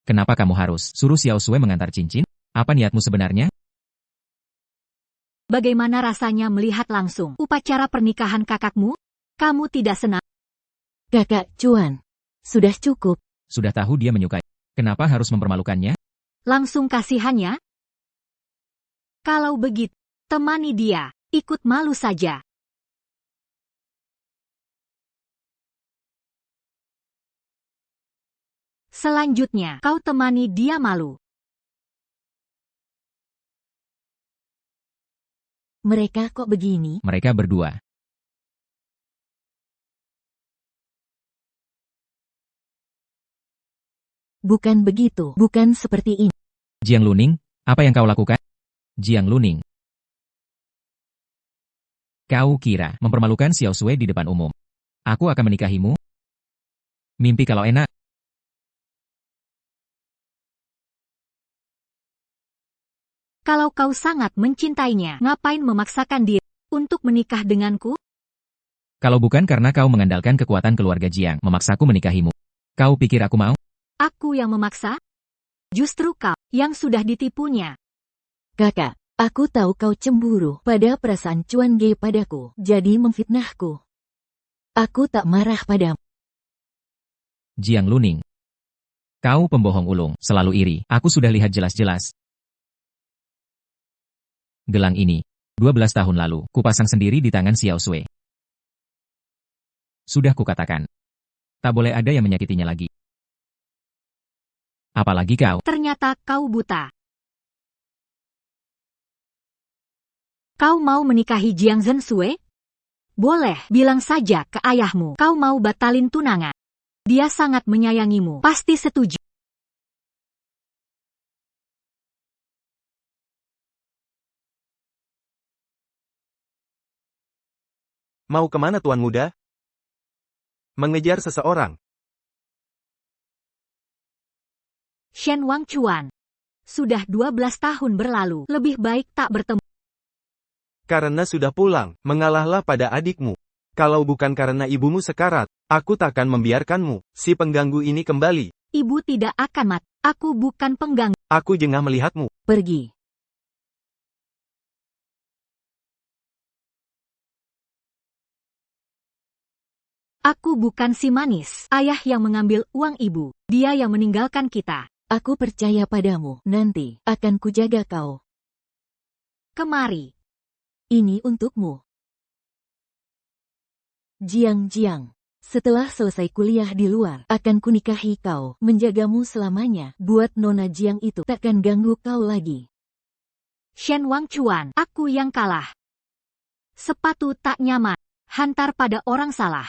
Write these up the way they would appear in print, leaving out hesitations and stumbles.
Kenapa kamu harus suruh Xiao Sui mengantar cincin? Apa niatmu sebenarnya? Bagaimana rasanya melihat langsung upacara pernikahan kakakmu? Kamu tidak senang? Kakak Cuan, sudah cukup. Sudah tahu dia menyukai. Kenapa harus mempermalukannya? Langsung kasihannya? Kalau begitu, temani dia, ikut malu saja. Selanjutnya, kau temani dia malu. Mereka kok begini? Mereka berdua. Bukan begitu, bukan seperti ini. Jiang Luning, apa yang kau lakukan? Jiang Luning. Kau kira mempermalukan Xiao Sui di depan umum. Aku akan menikahimu? Mimpi kalau enak. Kalau kau sangat mencintainya, ngapain memaksakan diri untuk menikah denganku? Kalau bukan karena kau mengandalkan kekuatan keluarga Jiang memaksaku menikahimu. Kau pikir aku mau? Aku yang memaksa? Justru kau yang sudah ditipunya. Kakak, aku tahu kau cemburu pada perasaan Cuan Ge padaku, jadi memfitnahku. Aku tak marah padamu. Jiang Luning. Kau pembohong ulung, selalu iri. Aku sudah lihat jelas-jelas. Gelang ini, 12 tahun lalu, kupasang sendiri di tangan Xiao Sui. Sudah kukatakan. Tak boleh ada yang menyakitinya lagi. Apalagi kau. Ternyata kau buta. Kau mau menikahi Jiang Zhensui? Boleh, bilang saja ke ayahmu. Kau mau batalin tunangan. Dia sangat menyayangimu, pasti setuju. Mau kemana Tuan Muda? Mengejar seseorang. Shen Wangchuan. Sudah 12 tahun berlalu, lebih baik tak bertemu. Karena sudah pulang, mengalahlah pada adikmu. Kalau bukan karena ibumu sekarat, aku takkan membiarkanmu, si pengganggu ini kembali. Ibu tidak akan mati. Aku bukan pengganggu. Aku jengah melihatmu. Pergi. Aku bukan si manis, ayah yang mengambil uang ibu. Dia yang meninggalkan kita. Aku percaya padamu, nanti akan kujaga kau. Kemari. Ini untukmu. Jiang, setelah selesai kuliah di luar, akan kunikahi kau, menjagamu selamanya. Buat Nona Jiang itu takkan ganggu kau lagi. Shen Wangchuan, aku yang kalah. Sepatu tak nyaman, hantar pada orang salah.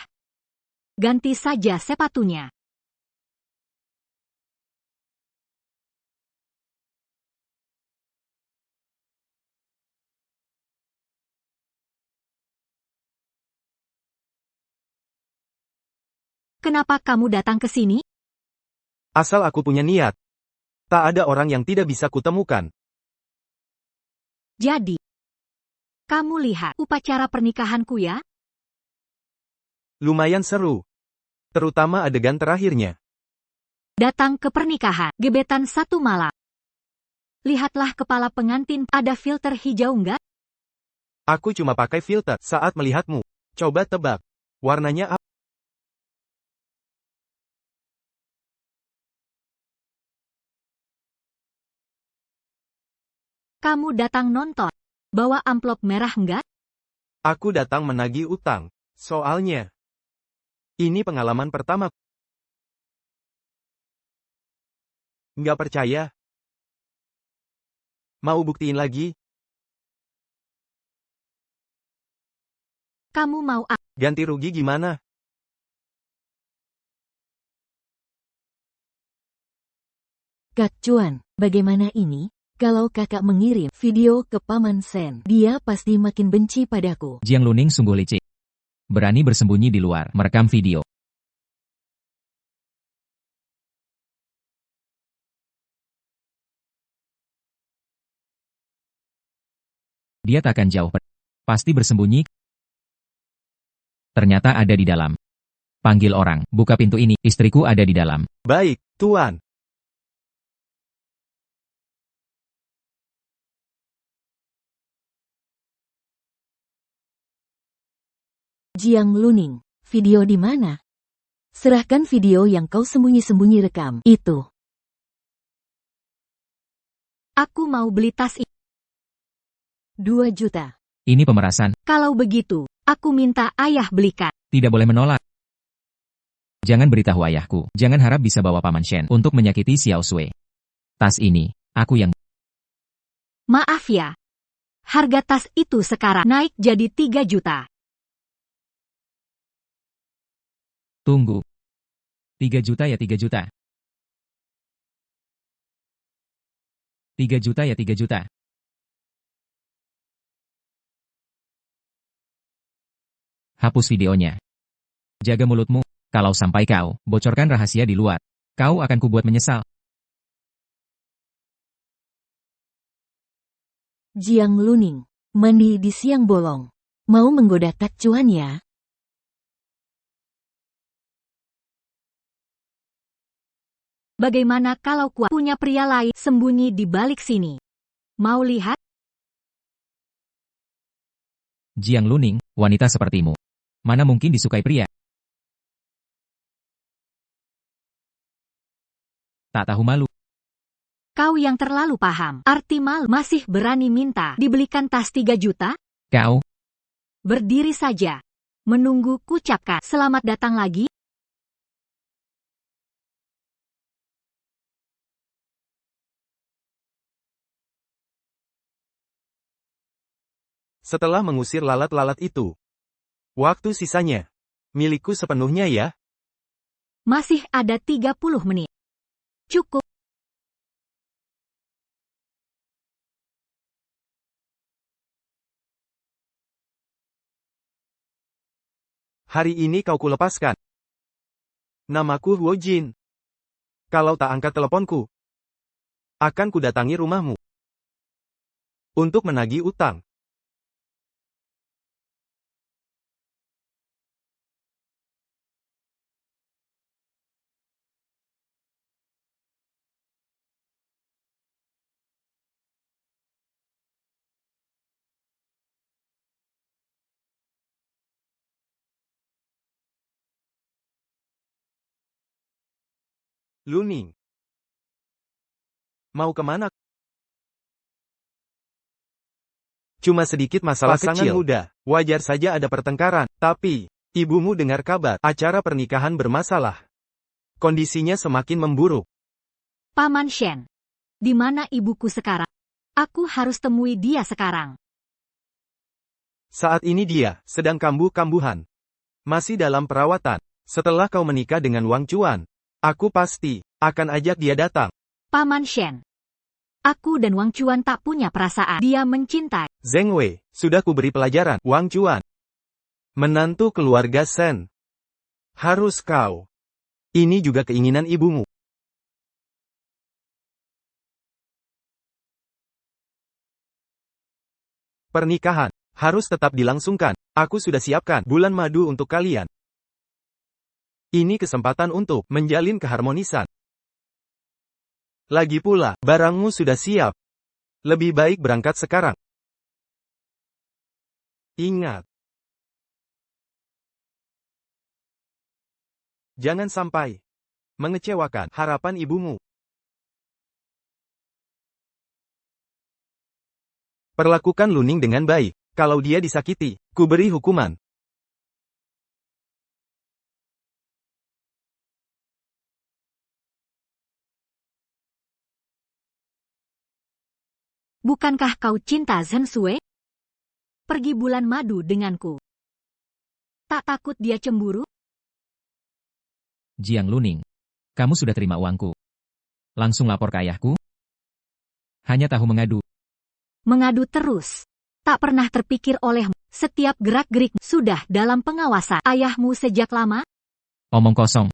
Ganti saja sepatunya. Kenapa kamu datang ke sini? Asal aku punya niat. Tak ada orang yang tidak bisa kutemukan. Jadi, kamu lihat upacara pernikahanku ya? Lumayan seru. Terutama adegan terakhirnya. Datang ke pernikahan, gebetan satu malam. Lihatlah kepala pengantin, ada filter hijau enggak? Aku cuma pakai filter saat melihatmu. Coba tebak. Warnanya apa? Kamu datang nonton. Bawa amplop merah enggak? Aku datang menagih utang. Soalnya, ini pengalaman pertama. Nggak percaya? Mau buktiin lagi? Kamu mau apa? Ganti rugi gimana? Kak Cuan, bagaimana ini? Kalau kakak mengirim video ke Paman Sen, dia pasti makin benci padaku. Jiang Luning sungguh licik. Berani bersembunyi di luar, merekam video. Dia takkan jauh. Pasti bersembunyi. Ternyata ada di dalam. Panggil orang, buka pintu ini, istriku ada di dalam. Baik, Tuan. Jiang Luning, video di mana? Serahkan video yang kau sembunyi-sembunyi rekam, itu. Aku mau beli tas ini. 2 juta. Ini pemerasan. Kalau begitu, aku minta ayah belikan. Tidak boleh menolak. Jangan beritahu ayahku. Jangan harap bisa bawa Paman Shen untuk menyakiti Xiao Sui. Tas ini, aku yang... Maaf ya. Harga tas itu sekarang naik jadi 3 juta. Tunggu. 3 juta ya 3 juta. 3 juta ya 3 juta. Hapus videonya. Jaga mulutmu. Kalau sampai kau bocorkan rahasia di luar, kau akan kubuat menyesal. Jiang Luning, mandi di siang bolong. Mau menggoda Tak Cuan ya? Bagaimana kalau kuat punya pria lain sembunyi di balik sini? Mau lihat? Jiang Luning, wanita sepertimu. Mana mungkin disukai pria? Tak tahu malu. Kau yang terlalu paham. Arti mal masih berani minta dibelikan tas 3 juta? Kau, Berdiri saja. Menunggu kucapkan selamat datang lagi? Setelah mengusir lalat-lalat itu, waktu sisanya milikku sepenuhnya ya. Masih ada 30 menit. Cukup. Hari ini kau kulepaskan. Namaku Huo Jin. Kalau tak angkat teleponku, akan kudatangi rumahmu untuk menagih utang. Luning. Mau kemana? Cuma sedikit masalah kecil. Muda. Wajar saja ada pertengkaran. Tapi, ibumu dengar kabar, acara pernikahan bermasalah. Kondisinya semakin memburuk. Paman Shen. Di mana ibuku sekarang? Aku harus temui dia sekarang. Saat ini dia sedang kambuh-kambuhan. Masih dalam perawatan. Setelah kau menikah dengan Wang Chuan, aku pasti akan ajak dia datang. Paman Shen. Aku dan Wang Chuan tak punya perasaan. Dia mencintai. Zheng Wei, sudah kuberi pelajaran. Wang Chuan. Menantu keluarga Shen. Harus kau. Ini juga keinginan ibumu. Pernikahan harus tetap dilangsungkan. Aku sudah siapkan bulan madu untuk kalian. Ini kesempatan untuk menjalin keharmonisan. Lagi pula, barangmu sudah siap. Lebih baik berangkat sekarang. Ingat. Jangan sampai mengecewakan harapan ibumu. Perlakukan Luning dengan baik. Kalau dia disakiti, ku beri hukuman. Bukankah kau cinta Zhen Sui? Pergi bulan madu denganku. Tak takut dia cemburu? Jiang Luning. Kamu sudah terima uangku. Langsung lapor ke ayahku. Hanya tahu mengadu. Mengadu terus. Tak pernah terpikir olehmu. Setiap gerak-gerik sudah dalam pengawasan ayahmu sejak lama? Omong kosong.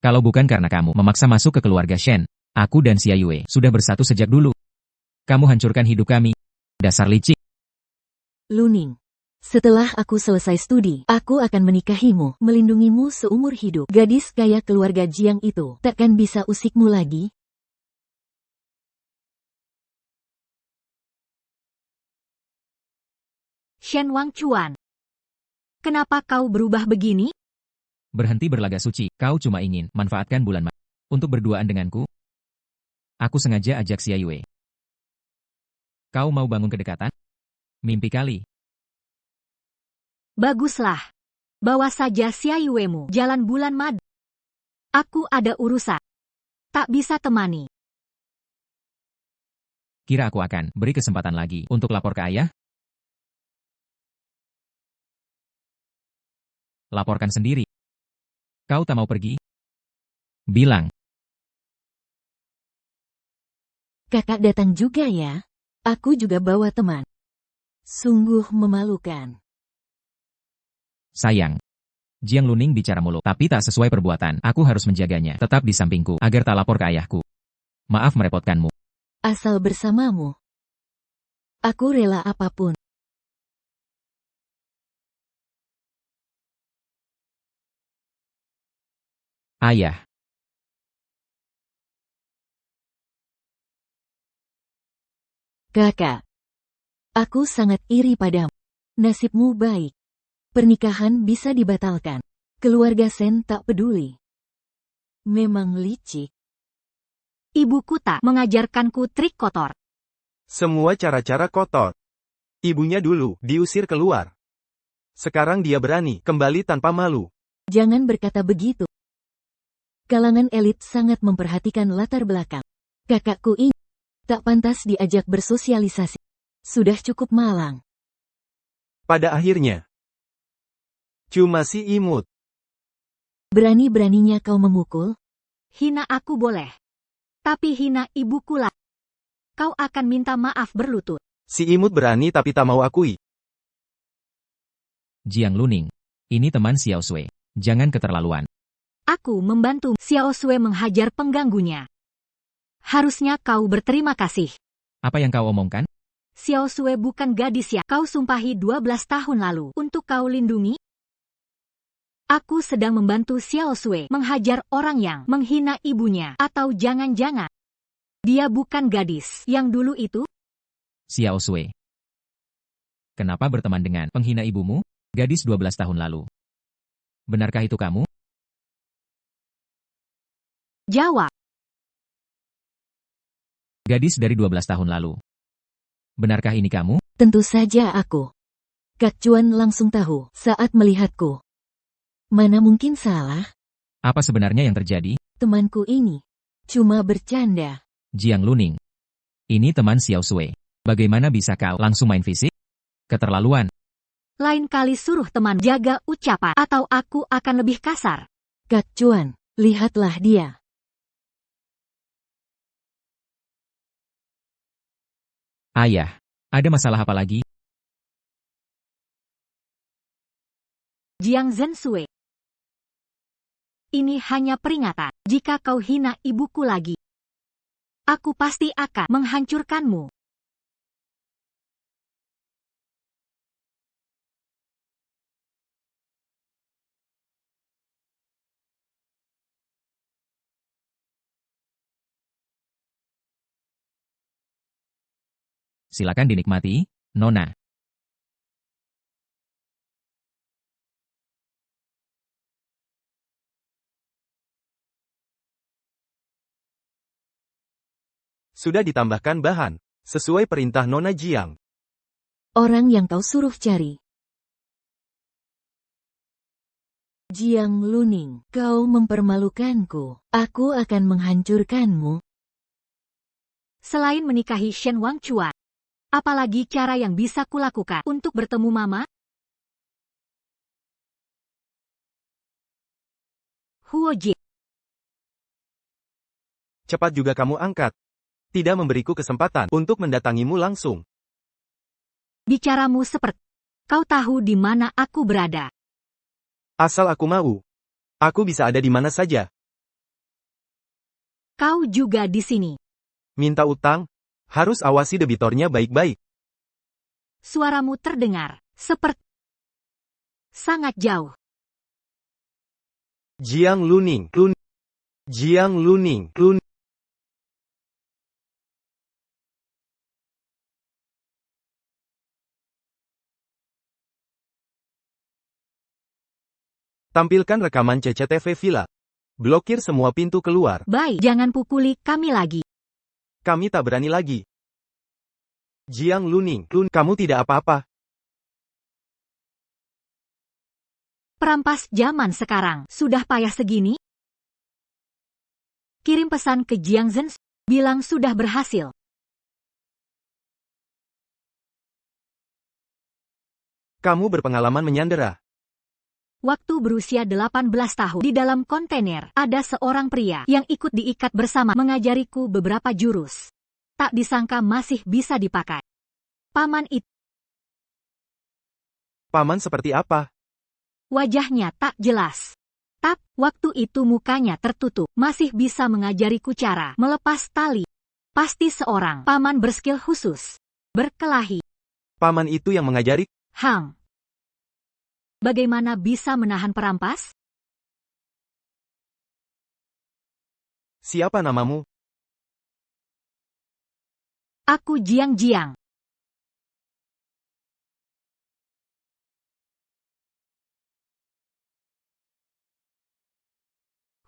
Kalau bukan karena kamu memaksa masuk ke keluarga Shen, aku dan Xia Yue sudah bersatu sejak dulu. Kamu hancurkan hidup kami. Dasar licik. Luning. Setelah aku selesai studi, aku akan menikahimu, melindungimu seumur hidup. Gadis kaya keluarga Jiang itu takkan bisa usikmu lagi. Shen Wang Chuan. Kenapa kau berubah begini? Berhenti berlaga suci, kau cuma ingin manfaatkan bulan malam untuk berduaan denganku. Aku sengaja ajak Xia Yue. Kau mau bangun kedekatan? Mimpi kali. Baguslah. Bawa saja Xia Yue-mu jalan bulan madu. Aku ada urusan. Tak bisa temani. Kira aku akan beri kesempatan lagi untuk lapor ke ayah? Laporkan sendiri. Kau tak mau pergi? Bilang. Kakak datang juga ya? Aku juga bawa teman. Sungguh memalukan. Sayang. Jiang Luning bicara mulu, tapi tak sesuai perbuatan. Aku harus menjaganya, tetap di sampingku, agar tak lapor ke ayahku. Maaf merepotkanmu. Asal bersamamu. Aku rela apapun. Ayah. Kakak. Aku sangat iri padamu. Nasibmu baik. Pernikahan bisa dibatalkan. Keluarga Sen tak peduli. Memang licik. Ibuku tak mengajarkanku trik kotor. Semua cara-cara kotor. Ibunya dulu diusir keluar. Sekarang dia berani kembali tanpa malu. Jangan berkata begitu. Kalangan elit sangat memperhatikan latar belakang. Kakakku ini tak pantas diajak bersosialisasi. Sudah cukup malang. Pada akhirnya, cuma si imut. Berani-beraninya kau memukul? Hina aku boleh. Tapi hina ibuku lah. Kau akan minta maaf berlutut. Si imut berani tapi tak mau akui. Jiang Luning. Ini teman Xiao Sui. Jangan keterlaluan. Aku membantu Xiao Sui menghajar pengganggunya. Harusnya kau berterima kasih. Apa yang kau omongkan? Xiao Sui bukan gadis yang kau sumpahi 12 tahun lalu untuk kau lindungi. Aku sedang membantu Xiao Sui menghajar orang yang menghina ibunya. Atau jangan-jangan dia bukan gadis yang dulu itu? Xiao Sui. Kenapa berteman dengan penghina ibumu? Gadis 12 tahun lalu. Benarkah itu kamu? Jawab. Gadis dari 12 tahun lalu. Benarkah ini kamu? Tentu saja aku. Kak Cuan langsung tahu saat melihatku. Mana mungkin salah? Apa sebenarnya yang terjadi? Temanku ini cuma bercanda. Jiang Luning. Ini teman Xiao Sui. Bagaimana bisa kau langsung main fisik? Keterlaluan. Lain kali suruh teman jaga ucapan atau aku akan lebih kasar. Kak Cuan, lihatlah dia. Ayah, ada masalah apa lagi? Jiang Zhensui. Ini hanya peringatan. Jika kau hina ibuku lagi, aku pasti akan menghancurkanmu. Silakan dinikmati, Nona. Sudah ditambahkan bahan, sesuai perintah Nona Jiang. Orang yang kau suruh cari. Jiang Luning, kau mempermalukanku. Aku akan menghancurkanmu. Selain menikahi Shen Wangchuan, apalagi cara yang bisa kulakukan untuk bertemu Mama? Huo Jie. Cepat juga kamu angkat. Tidak memberiku kesempatan untuk mendatangimu langsung. Bicaramu seperti kau tahu di mana aku berada. Asal aku mau. Aku bisa ada di mana saja. Kau juga di sini. Minta utang? Harus awasi debitornya baik-baik. Suaramu terdengar seperti sangat jauh. Jiang Luning. Jiang Luning. Tampilkan rekaman CCTV villa. Blokir semua pintu keluar. Baik, jangan pukuli kami lagi. Kami tak berani lagi. Jiang Luning, kamu tidak apa-apa. Perampas zaman sekarang, sudah payah segini? Kirim pesan ke Jiang Zhen, bilang sudah berhasil. Kamu berpengalaman menyandera. Waktu berusia 18 tahun, di dalam kontainer, ada seorang pria yang ikut diikat bersama mengajariku beberapa jurus. Tak disangka masih bisa dipakai. Paman itu. Paman seperti apa? Wajahnya tak jelas. Waktu itu mukanya tertutup, masih bisa mengajariku cara melepas tali. Pasti seorang paman berskill khusus. Berkelahi. Paman itu yang mengajari? Bagaimana bisa menahan perampas? Siapa namamu? Aku Jiang.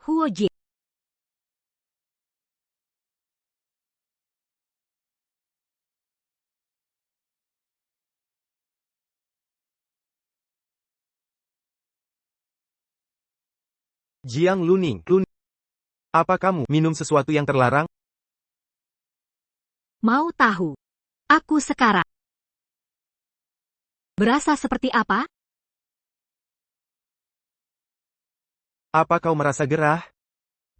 Huo Jie. Jiang Luning. Apa kamu minum sesuatu yang terlarang? Mau tahu? Aku sekarang berasa seperti apa? Apa kau merasa gerah?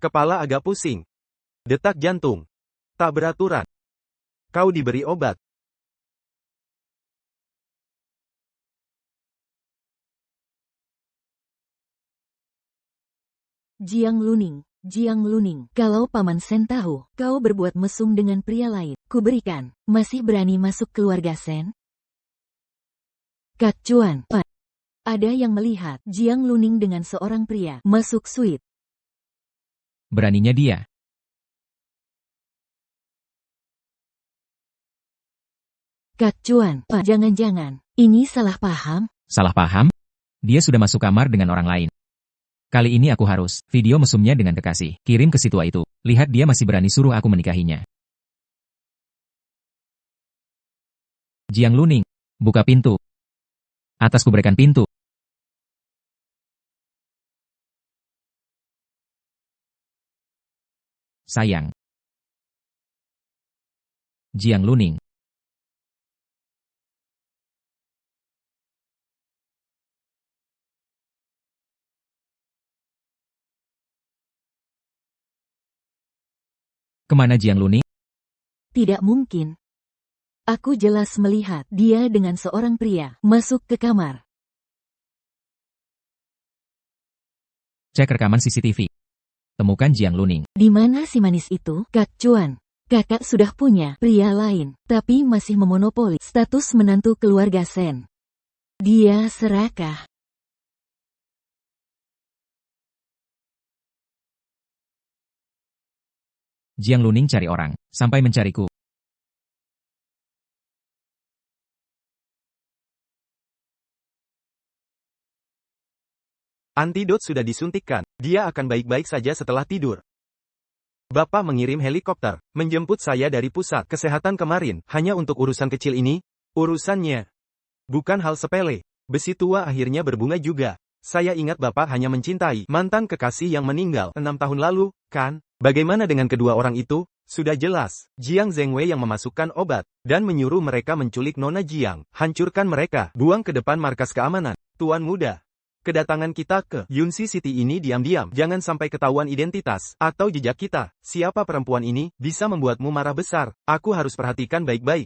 Kepala agak pusing. Detak jantung tak beraturan. Kau diberi obat. Jiang Luning, kalau Paman Sen tahu, kau berbuat mesum dengan pria lain, kuberikan, masih berani masuk keluarga Sen? Kak Cuan, ada yang melihat Jiang Luning dengan seorang pria masuk suite. Beraninya dia. Kak Cuan, jangan-jangan, ini salah paham? Salah paham? Dia sudah masuk kamar dengan orang lain. Kali ini aku harus video mesumnya dengan kekasih. Kirim ke si tua itu. Lihat dia masih berani suruh aku menikahinya. Jiang Luning, buka pintu. Atasku berikan pintu. Sayang. Jiang Luning. Kemana Jiang Luning? Tidak mungkin. Aku jelas melihat dia dengan seorang pria masuk ke kamar. Cek rekaman CCTV. Temukan Jiang Luning. Di mana si manis itu, Kak Cuan? Kakak sudah punya pria lain, tapi masih memonopoli status menantu keluarga Sen. Dia serakah. Jiang Luning cari orang, sampai mencariku. Antidot sudah disuntikkan. Dia akan baik-baik saja setelah tidur. Bapak mengirim helikopter, menjemput saya dari pusat kesehatan kemarin, hanya untuk urusan kecil ini. Urusannya bukan hal sepele. Besi tua akhirnya berbunga juga. Saya ingat Bapak hanya mencintai mantan kekasih yang meninggal 6 tahun lalu, kan? Bagaimana dengan kedua orang itu? Sudah jelas, Jiang Zhengwei yang memasukkan obat, dan menyuruh mereka menculik Nona Jiang. Hancurkan mereka, buang ke depan markas keamanan. Tuan muda, kedatangan kita ke Yunxi City ini diam-diam. Jangan sampai ketahuan identitas atau jejak kita. Siapa perempuan ini? Bisa membuatmu marah besar. Aku harus perhatikan baik-baik.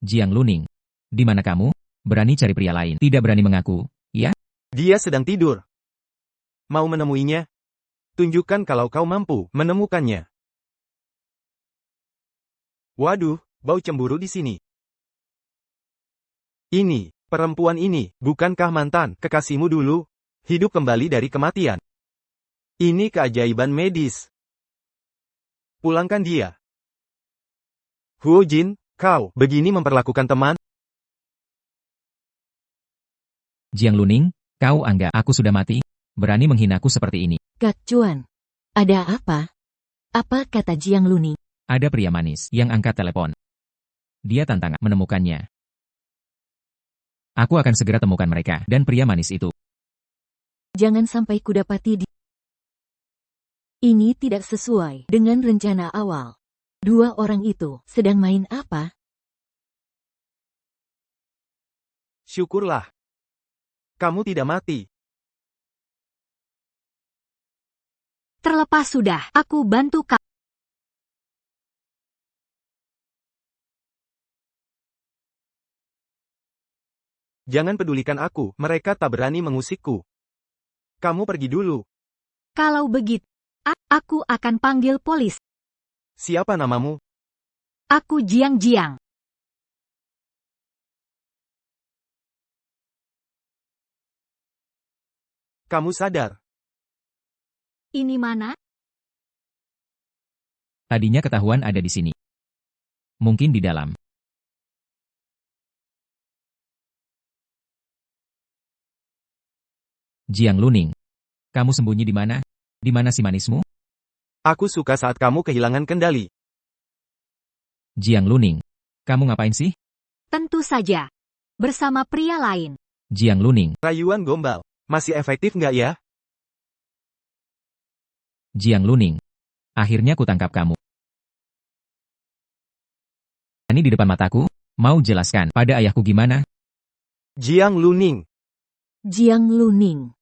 Jiang Luning. Di mana kamu? Berani cari pria lain. Tidak berani mengaku, ya? Dia sedang tidur. Mau menemuinya? Tunjukkan kalau kau mampu menemukannya. Waduh, bau cemburu di sini. Ini, perempuan ini, bukankah mantan kekasihmu dulu? Hidup kembali dari kematian. Ini keajaiban medis. Pulangkan dia. Huo Jin, Kau begini memperlakukan teman? Jiang Luning, kau anggap aku sudah mati? Berani menghinaku seperti ini. Kak Chuan, ada apa? Apa kata Jiang Luning? Ada pria manis yang angkat telepon. Dia tantang menemukannya. Aku akan segera temukan mereka dan pria manis itu. Jangan sampai kudapati dia. Ini tidak sesuai dengan rencana awal. Dua orang itu sedang main apa? Syukurlah. Kamu tidak mati. Terlepas sudah, aku bantu kau. Jangan pedulikan aku, mereka tak berani mengusikku. Kamu pergi dulu. Kalau begitu, aku akan panggil polisi. Siapa namamu? Aku Jiang. Kamu sadar? Ini mana? Tadinya ketahuan ada di sini. Mungkin di dalam. Jiang Luning, kamu sembunyi di mana? Di mana si manismu? Aku suka saat kamu kehilangan kendali. Jiang Luning, kamu ngapain sih? Tentu saja. Bersama pria lain. Jiang Luning, Rayuan gombal. Masih efektif nggak ya? Jiang Luning. Akhirnya kutangkap kamu. Ini di depan mataku, mau jelaskan pada ayahku gimana? Jiang Luning. Jiang Luning.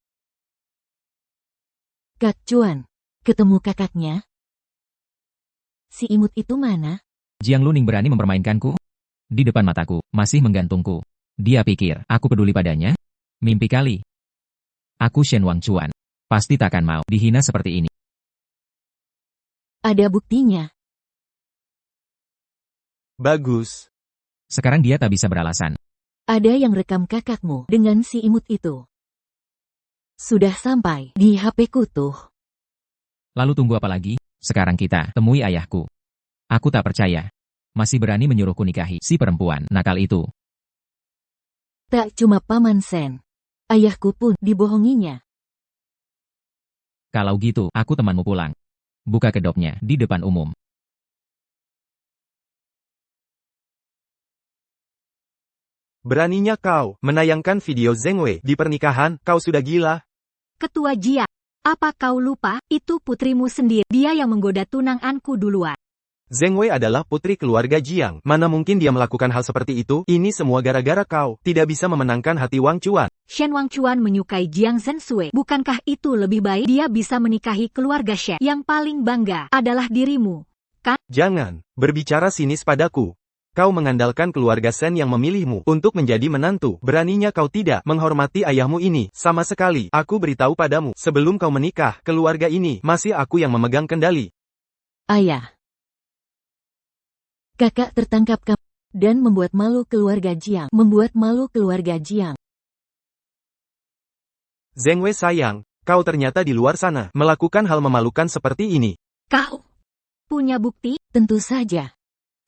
Kak Chuan, ketemu kakaknya? Si imut itu mana? Jiang Luning berani mempermainkanku? Di depan mataku, masih menggantungku. Dia pikir, aku peduli padanya? Mimpi kali. Aku Shen Wangchuan. Pasti takkan mau dihina seperti ini. Ada buktinya. Bagus. Sekarang dia tak bisa beralasan. Ada yang rekam kakakmu dengan si imut itu. Sudah sampai di HP-ku tuh. Lalu tunggu apa lagi? Sekarang kita temui ayahku. Aku tak percaya. Masih berani menyuruhku nikahi si perempuan nakal itu. Tak cuma Paman Sen. Ayahku pun dibohonginya. Kalau gitu, aku temanmu pulang. Buka kedoknya di depan umum. Beraninya kau menayangkan video Zheng Wei di pernikahan, kau sudah gila. Ketua Jia, apa kau lupa? Itu putrimu sendiri. Dia yang menggoda tunanganku duluan. Zheng Wei adalah putri keluarga Jiang. Mana mungkin dia melakukan hal seperti itu? Ini semua gara-gara kau. Tidak bisa memenangkan hati Wang Chuan. Shen Wangchuan menyukai Jiang Zhensui. Bukankah itu lebih baik? Dia bisa menikahi keluarga Shen. Yang paling bangga adalah dirimu. Kan? Jangan berbicara sinis padaku. Kau mengandalkan keluarga Sen yang memilihmu untuk menjadi menantu. Beraninya kau tidak menghormati ayahmu ini. Sama sekali, aku beritahu padamu, sebelum kau menikah, keluarga ini masih aku yang memegang kendali. Ayah. Kakak tertangkap dan membuat malu keluarga Jiang. Membuat malu keluarga Jiang. Zheng Wei sayang, kau ternyata di luar sana melakukan hal memalukan seperti ini. Kau punya bukti? Tentu saja.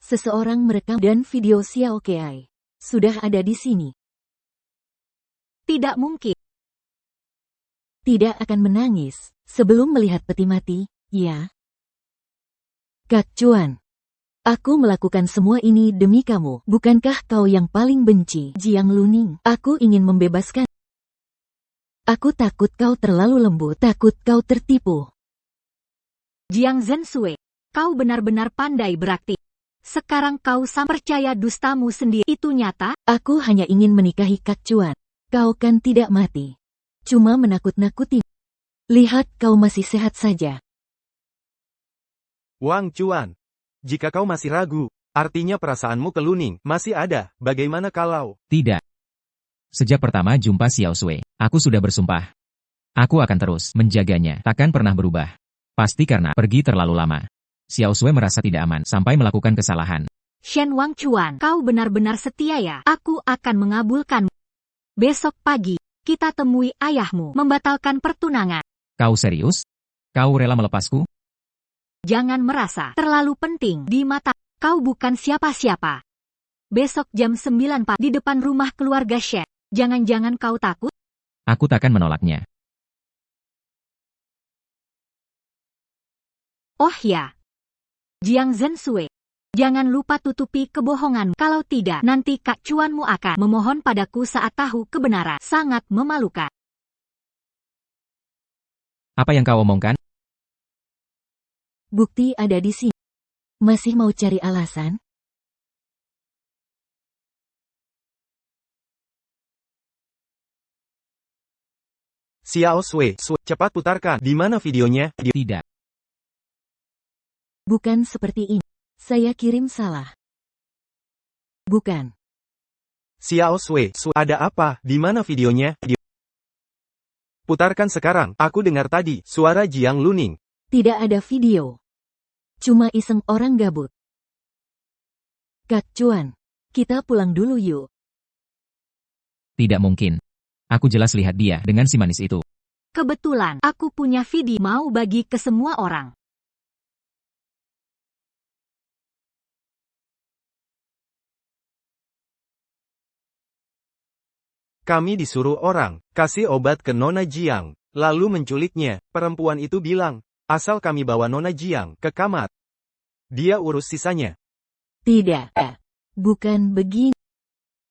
Seseorang merekam dan video Xiao Kei sudah ada di sini. Tidak mungkin. Tidak akan menangis sebelum melihat peti mati, ya. Kak Chuan, aku melakukan semua ini demi kamu. Bukankah kau yang paling benci Jiang Luning? Aku ingin membebaskan. Aku takut kau terlalu lembut, takut kau tertipu. Jiang Zhensui, kau benar-benar pandai berakting. Sekarang kau percaya dustamu sendiri. Itu nyata? Aku hanya ingin menikahi Kak Chuan. Kau kan tidak mati. Cuma menakut-nakuti. Lihat kau masih sehat saja. Wang Chuan, jika kau masih ragu, artinya perasaanmu ke Luning masih ada. Bagaimana kalau? Tidak. Sejak pertama jumpa Xiao Sui, aku sudah bersumpah. Aku akan terus menjaganya, takkan pernah berubah. Pasti karena pergi terlalu lama. Xiao Sui merasa tidak aman sampai melakukan kesalahan. Shen Wangchuan, kau benar-benar setia ya? Aku akan mengabulkan. Besok pagi, kita temui ayahmu membatalkan pertunangan. Kau serius? Kau rela melepasku? Jangan merasa terlalu penting di mata. Kau bukan siapa-siapa. Besok jam 9 pagi di depan rumah keluarga Shen. Jangan-jangan kau takut? Aku takkan menolaknya. Oh ya. Jiang Zhensui. Jangan lupa tutupi kebohongan. Kalau tidak, nanti Kak Cuanmu akan memohon padaku saat tahu kebenaran. Sangat memalukan. Apa yang kau omongkan? Bukti ada di sini. Masih mau cari alasan? Xiao Sui, cepat putarkan. Di mana videonya? Tidak. Bukan seperti ini. Saya kirim salah. Bukan. Xiao Sui, ada apa? Di mana videonya? Putarkan sekarang. Aku dengar tadi suara Jiang Luning. Tidak ada video. Cuma iseng orang gabut. Kak Cuan, kita pulang dulu yuk. Tidak mungkin. Aku jelas lihat dia dengan si manis itu. Kebetulan, aku punya video mau bagi ke semua orang. Kami disuruh orang kasih obat ke Nona Jiang, lalu menculiknya. Perempuan itu bilang, asal kami bawa Nona Jiang ke kamar, dia urus sisanya. Tidak. Bukan begini.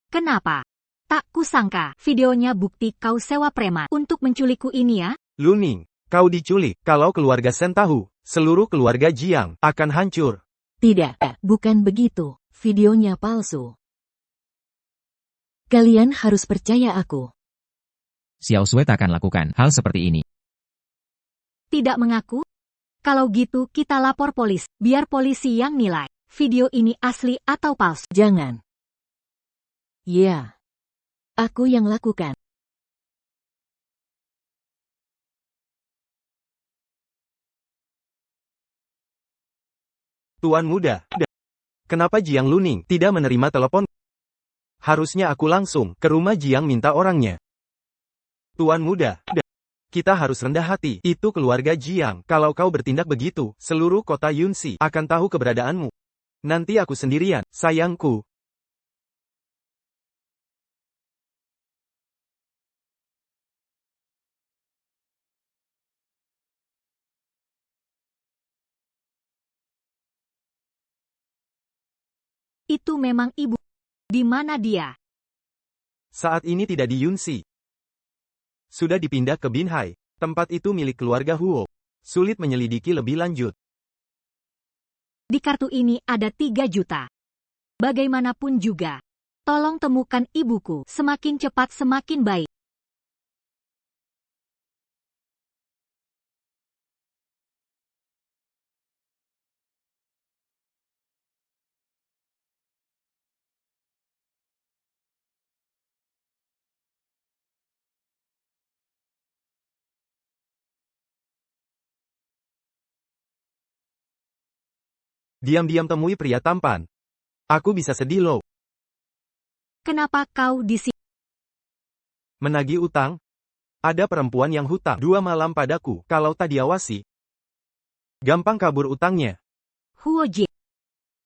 Kenapa? Tak kusangka, videonya bukti kau sewa preman untuk menculikku ini ya? Luning, kau diculik. Kalau keluarga Shen tahu, seluruh keluarga Jiang akan hancur. Tidak, bukan begitu. Videonya palsu. Kalian harus percaya aku. Xiao Sui tak akan lakukan hal seperti ini. Tidak mengaku? Kalau gitu kita lapor polisi, biar polisi yang nilai video ini asli atau palsu. Jangan. Ya. Aku yang lakukan. Tuan muda, kenapa Jiang Luning tidak menerima telepon? Harusnya aku langsung ke rumah Jiang minta orangnya. Tuan muda, kita harus rendah hati. Itu keluarga Jiang. Kalau kau bertindak begitu, seluruh kota Yunxi akan tahu keberadaanmu. Nanti aku sendirian, sayangku. Itu memang ibu. Di mana dia? Saat ini tidak di Yunxi. Sudah dipindah ke Binhai. Tempat itu milik keluarga Huo. Sulit menyelidiki lebih lanjut. Di kartu ini ada 3 juta. Bagaimanapun juga. Tolong temukan ibuku. Semakin cepat semakin baik. Diam-diam temui pria tampan. Aku bisa sedih loh. Kenapa kau di sini? Menagih utang? Ada perempuan yang hutang 2 malam padaku. Kalau tak diawasi, gampang kabur utangnya. Huo Ji.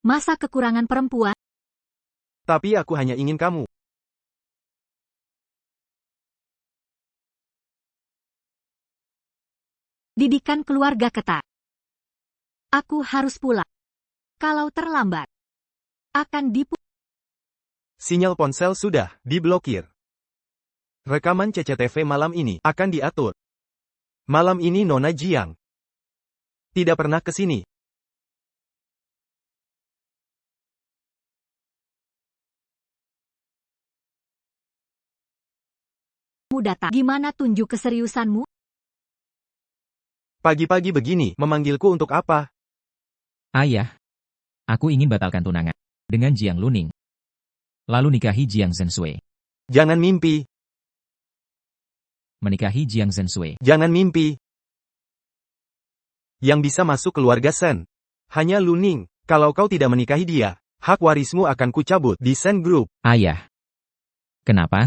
Masa kekurangan perempuan? Tapi aku hanya ingin kamu. Didikan keluarga ketat. Aku harus pulang. Kalau terlambat, akan Sinyal ponsel sudah diblokir. Rekaman CCTV malam ini akan diatur. Malam ini Nona Jiang tidak pernah ke sini. datang. Gimana tunjuk keseriusanmu? Pagi-pagi begini, memanggilku untuk apa? Ayah, aku ingin batalkan tunangan dengan Jiang Luning. Lalu nikahi Jiang Zhensui. Jangan mimpi. Menikahi Jiang Zhensui. Jangan mimpi. Yang bisa masuk keluarga Shen hanya Luning. Kalau kau tidak menikahi dia, hak warismu akan kucabut di Shen Group. Ayah. Kenapa?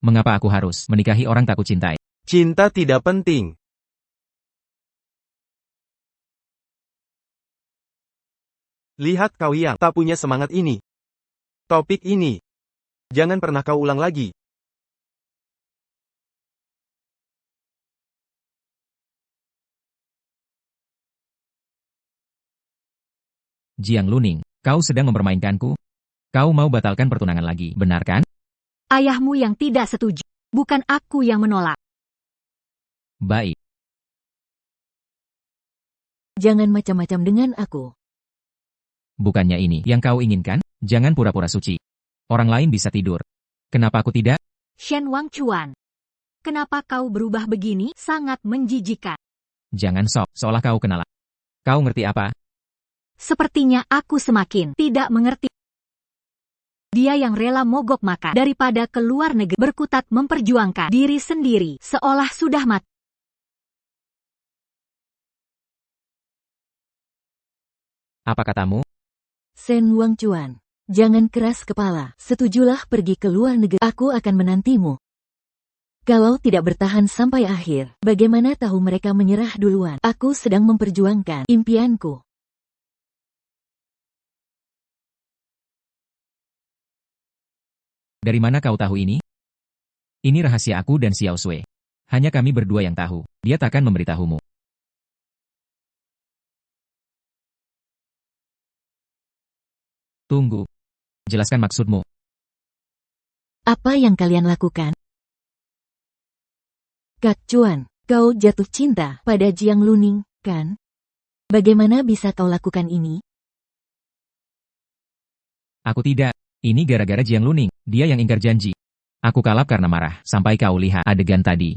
Mengapa aku harus menikahi orang tak kucintai? Cinta tidak penting. Lihat kau yang tak punya semangat ini. Topik ini. Jangan pernah kau ulang lagi. Jiang Luning, kau sedang mempermainkanku? Kau mau batalkan pertunangan lagi, benar kan? Ayahmu yang tidak setuju. Bukan aku yang menolak. Baik. Jangan macam-macam dengan aku. Bukannya ini yang kau inginkan? Jangan pura-pura suci. Orang lain bisa tidur. Kenapa aku tidak? Shen Wangchuan. Kenapa kau berubah begini? Sangat menjijikan. Jangan sok, seolah kau kenal. Kau ngerti apa? Sepertinya aku semakin tidak mengerti. Dia yang rela mogok makan daripada keluar negeri berkutat memperjuangkan diri sendiri seolah sudah mati. Apa katamu? Shen Wangchuan, jangan keras kepala. Setujulah pergi ke luar negeri. Aku akan menantimu. Kalau tidak bertahan sampai akhir, bagaimana tahu mereka menyerah duluan? Aku sedang memperjuangkan impianku. Dari mana kau tahu ini? Ini rahasia aku dan Xiao Sui. Hanya kami berdua yang tahu. Dia takkan memberitahumu. Tunggu. Jelaskan maksudmu. Apa yang kalian lakukan? Kak Chuan, kau jatuh cinta pada Jiang Luning, kan? Bagaimana bisa kau lakukan ini? Aku tidak. Ini gara-gara Jiang Luning. Dia yang ingkar janji. Aku kalap karena marah. Sampai kau lihat adegan tadi.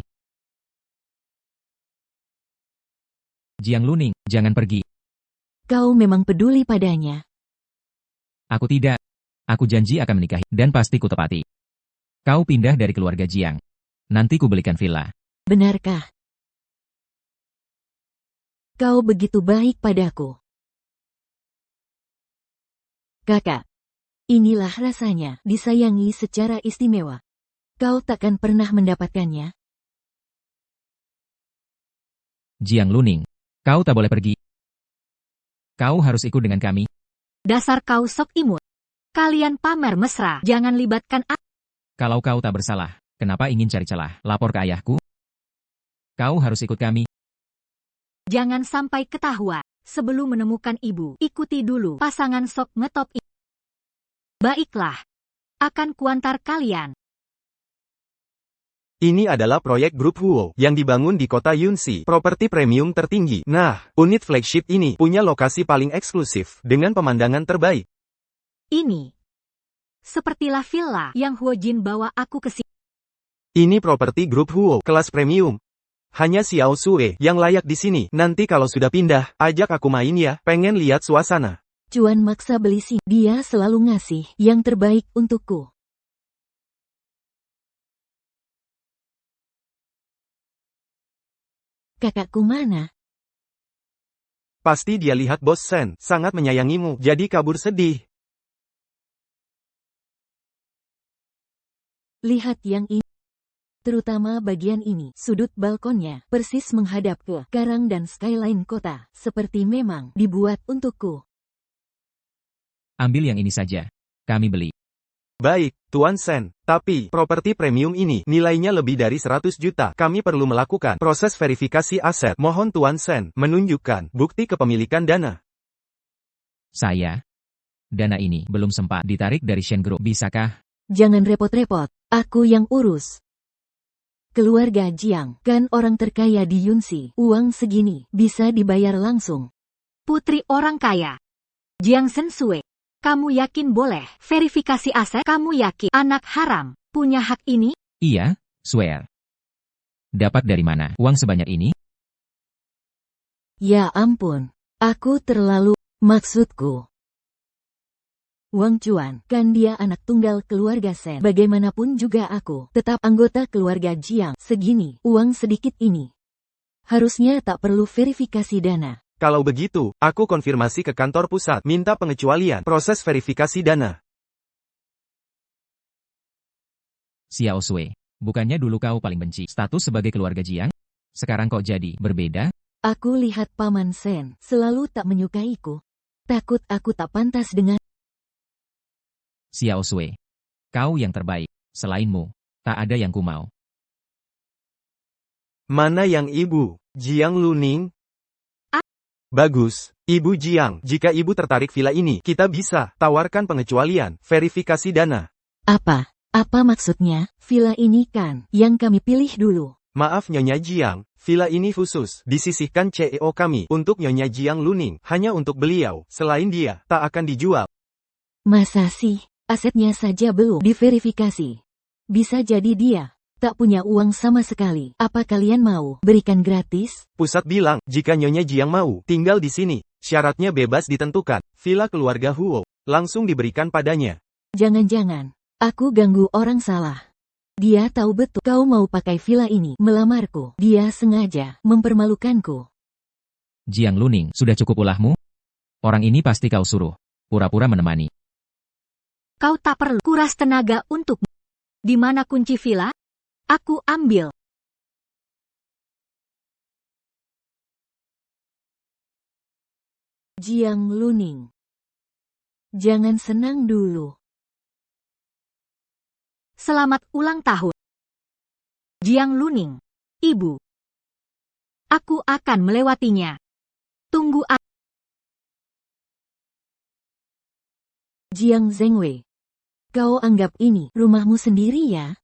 Jiang Luning, jangan pergi. Kau memang peduli padanya. Aku tidak. Aku janji akan menikahi, dan pasti ku tepati. Kau pindah dari keluarga Jiang. Nanti ku belikan villa. Benarkah? Kau begitu baik padaku. Kakak. Inilah rasanya disayangi secara istimewa. Kau takkan pernah mendapatkannya. Jiang Luning, kau tak boleh pergi. Kau harus ikut dengan kami. Dasar kau sok imut. Kalian pamer mesra. Jangan libatkan aku. Kalau kau tak bersalah, kenapa ingin cari celah? Lapor ke ayahku. Kau harus ikut kami. Jangan sampai ketahuan. Sebelum menemukan ibu, ikuti dulu pasangan sok ngetop ini. Baiklah. Akan kuantar kalian. Ini adalah proyek grup Huo yang dibangun di kota Yunxi, properti premium tertinggi. Nah, unit flagship ini punya lokasi paling eksklusif dengan pemandangan terbaik. Ini. Sepertilah villa yang Huo Jin bawa aku ke sini. Ini properti grup Huo kelas premium. Hanya Xiao Sui yang layak di sini. Nanti kalau sudah pindah, ajak aku main ya. Pengen lihat suasana. Cuan maksa beli sih. Dia selalu ngasih yang terbaik untukku. Kakakku mana? Pasti dia lihat Bos Sen sangat menyayangimu, jadi kabur sedih. Lihat yang ini. Terutama bagian ini, sudut balkonnya, persis menghadap ke karang dan skyline kota, seperti memang dibuat untukku. Ambil yang ini saja. Kami beli. Baik, Tuan Sen. Tapi, properti premium ini nilainya lebih dari 100 juta. Kami perlu melakukan proses verifikasi aset. Mohon Tuan Sen menunjukkan bukti kepemilikan dana. Saya. Dana ini belum sempat ditarik dari Shen Group. Bisakah? Jangan repot-repot, aku yang urus. Keluarga Jiang, kan orang terkaya di Yunxi. Uang segini bisa dibayar langsung. Putri orang kaya. Jiang Sensue. Kamu yakin boleh verifikasi aset? Kamu yakin anak haram punya hak ini? Iya, swear. Dapat dari mana uang sebanyak ini? Ya ampun, aku terlalu, maksudku. Wang Chuan, kan dia anak tunggal keluarga Sen. Bagaimanapun juga aku, tetap anggota keluarga Jiang. Segini, uang sedikit ini. Harusnya tak perlu verifikasi dana. Kalau begitu, aku konfirmasi ke kantor pusat, minta pengecualian proses verifikasi dana. Xiao Sui, bukannya dulu kau paling benci status sebagai keluarga Jiang? Sekarang kok jadi berbeda? Aku lihat Paman Sen selalu tak menyukaiku. Takut aku tak pantas dengan. Xiao Sui. Kau yang terbaik. Selainmu, tak ada yang ku mau. Mana yang ibu? Jiang Luning? Bagus, Ibu Jiang. Jika ibu tertarik villa ini, kita bisa tawarkan pengecualian, verifikasi dana. Apa? Apa maksudnya? Villa ini kan yang kami pilih dulu. Maaf Nyonya Jiang, villa ini khusus disisihkan CEO kami untuk Nyonya Jiang Luning, hanya untuk beliau. Selain dia, tak akan dijual. Masa sih? Asetnya saja belum diverifikasi. Bisa jadi dia tak punya uang sama sekali. Apa kalian mau berikan gratis? Pusat bilang, jika Nyonya Jiang mau tinggal di sini, syaratnya bebas ditentukan. Villa keluarga Huo langsung diberikan padanya. Jangan-jangan aku ganggu orang salah. Dia tahu betul kau mau pakai villa ini melamarku. Dia sengaja mempermalukanku. Jiang Luning, sudah cukup ulahmu? Orang ini pasti kau suruh. Pura-pura menemani. Kau tak perlu kuras tenaga untukmu. Di mana kunci villa? Aku ambil. Jiang Luning. Jangan senang dulu. Selamat ulang tahun. Jiang Luning. Ibu. Aku akan melewatinya. Tunggu aku. Jiang Zhengwei. Kau anggap ini rumahmu sendiri ya?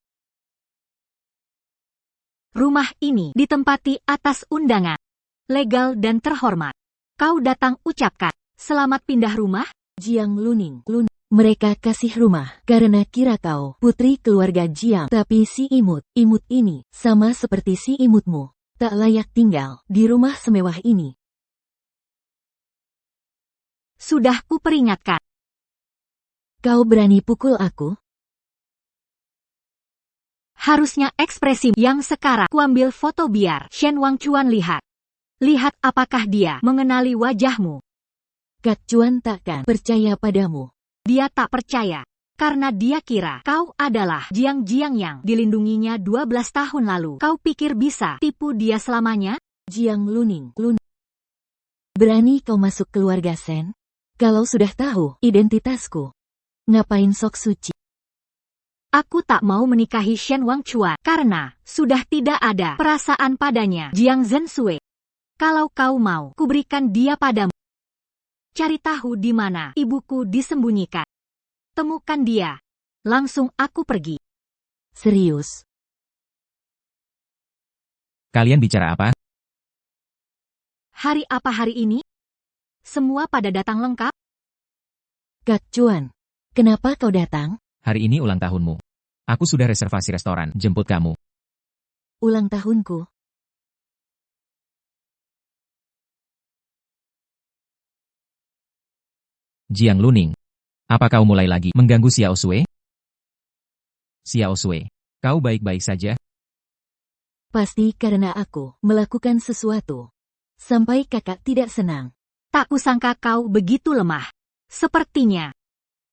Rumah ini ditempati atas undangan. Legal dan terhormat. Kau datang ucapkan, selamat pindah rumah? Jiang Luning. Mereka kasih rumah karena kira kau putri keluarga Jiang. Tapi si imut ini sama seperti si imutmu. Tak layak tinggal di rumah semewah ini. Sudah kuperingatkan. Kau berani pukul aku? Harusnya ekspresi yang sekarang kuambil foto biar Shen Wangchuan lihat. Lihat apakah dia mengenali wajahmu. Kak Chuan takkan percaya padamu. Dia tak percaya. Karena dia kira kau adalah Jiang yang dilindunginya 12 tahun lalu. Kau pikir bisa tipu dia selamanya? Jiang Luning. Berani kau masuk keluarga Shen? Kalau sudah tahu identitasku, ngapain sok suci? Aku tak mau menikahi Shen Wangchuan karena sudah tidak ada perasaan padanya. Jiang Zhensui. Kalau kau mau, kuberikan dia padamu. Cari tahu di mana ibuku disembunyikan. Temukan dia. Langsung aku pergi. Serius? Kalian bicara apa? Hari apa hari ini? Semua pada datang lengkap? Kak Chuan, kenapa kau datang? Hari ini ulang tahunmu. Aku sudah reservasi restoran, jemput kamu. Ulang tahunku. Jiang Luning. Apa kau mulai lagi mengganggu Xiao Sui? Xiao Sui, kau baik-baik saja? Pasti karena aku melakukan sesuatu. Sampai kakak tidak senang. Tak kusangka kau begitu lemah. Sepertinya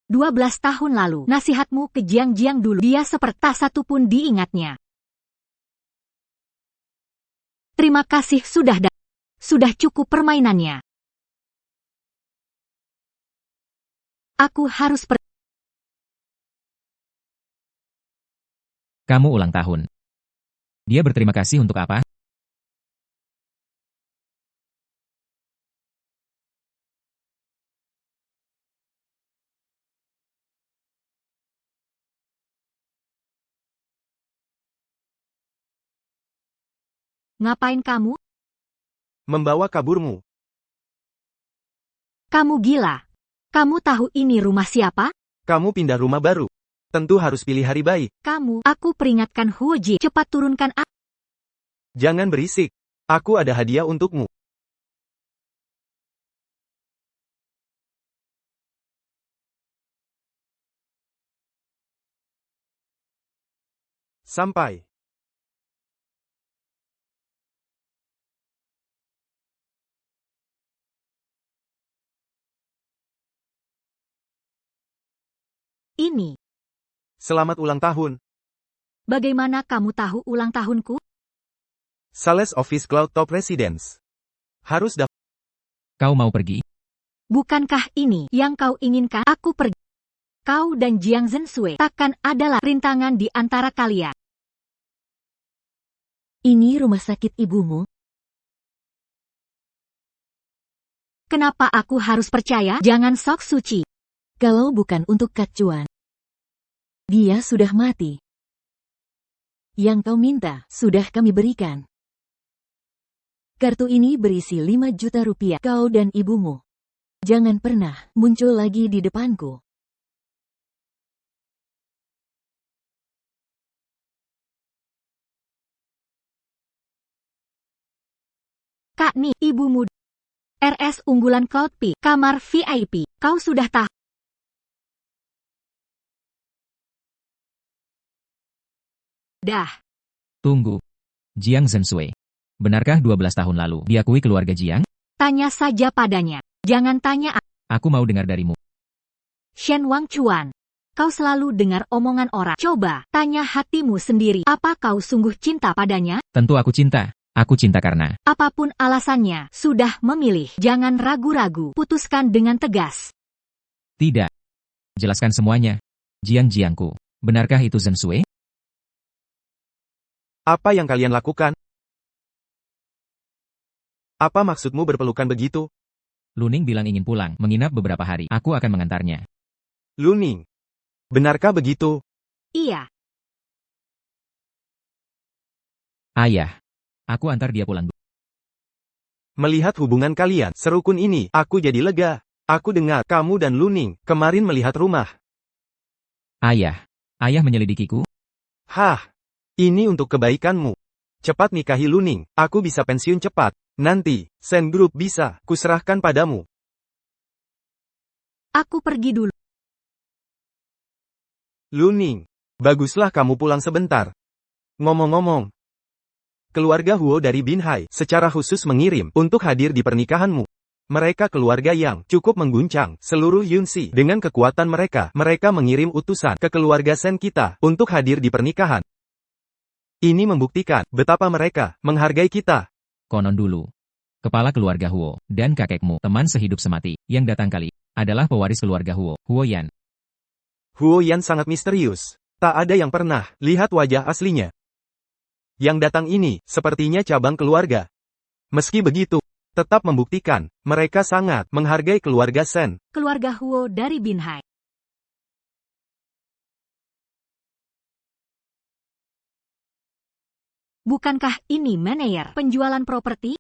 12 tahun lalu, nasihatmu ke Jiang dulu, dia seperti tak satu pun diingatnya. Terima kasih sudah cukup permainannya. Aku harus Kamu ulang tahun. Dia berterima kasih untuk apa? Ngapain kamu? Membawa kaburmu. Kamu gila. Kamu tahu ini rumah siapa? Kamu pindah rumah baru. Tentu harus pilih hari baik. Aku peringatkan Huoji, cepat turunkan aku. Jangan berisik. Aku ada hadiah untukmu. Sampai. Ini. Selamat ulang tahun. Bagaimana kamu tahu ulang tahunku? Sales Office Cloud Top Residence. Harus dapat. Kau mau pergi? Bukankah ini yang kau inginkan? Aku pergi. kau dan Jiang Zhensui takkan adalah rintangan di antara kalian. Ini rumah sakit ibumu? Kenapa aku harus percaya? Jangan sok suci. Kalau bukan untuk Kak Chuan, dia sudah mati. Yang kau minta, sudah kami berikan. Kartu ini berisi 5 juta rupiah kau dan ibumu. Jangan pernah muncul lagi di depanku. Kak Ni, ibumu. RS unggulan Cloudpeak, kamar VIP. Kau sudah tahu. Dah. Tunggu. Jiang Zhensui. Benarkah 12 tahun lalu diakui keluarga Jiang? Tanya saja padanya. Jangan tanya Aku mau dengar darimu. Shen Wangchuan. Kau selalu dengar omongan orang. Coba, tanya hatimu sendiri. Apa kau sungguh cinta padanya? Tentu aku cinta. Aku cinta karena Apapun alasannya, sudah memilih. Jangan ragu-ragu. Putuskan dengan tegas. tidak. Jelaskan semuanya. Jiangku. Benarkah itu Zhensui? Apa yang kalian lakukan? Apa maksudmu berpelukan begitu? Luning bilang ingin pulang, menginap beberapa hari. Aku akan mengantarnya. Luning. Benarkah begitu? Iya. Ayah. Aku antar dia pulang. Melihat hubungan kalian serukun ini, aku jadi lega. Aku dengar kamu dan Luning kemarin melihat rumah. Ayah. Ayah menyelidikiku? Hah. Ini untuk kebaikanmu. Cepat nikahi Luning, aku bisa pensiun cepat. Nanti, Sen Group bisa kuserahkan padamu. Aku pergi dulu. Luning, baguslah kamu pulang sebentar. Ngomong-ngomong, keluarga Huo dari Binhai secara khusus mengirim untuk hadir di pernikahanmu. Mereka keluarga yang cukup mengguncang seluruh Yunxi. Dengan kekuatan mereka, mereka mengirim utusan ke keluarga Sen kita untuk hadir di pernikahan. Ini membuktikan betapa mereka menghargai kita. Konon dulu. Kepala keluarga Huo dan kakekmu, teman sehidup semati, yang datang kali adalah pewaris keluarga Huo, Huo Yan. Huo Yan sangat misterius. Tak ada yang pernah lihat wajah aslinya. Yang datang ini sepertinya cabang keluarga. Meski begitu, tetap membuktikan mereka sangat menghargai keluarga Sen. Keluarga Huo dari Binhai. Bukankah ini manajer penjualan properti?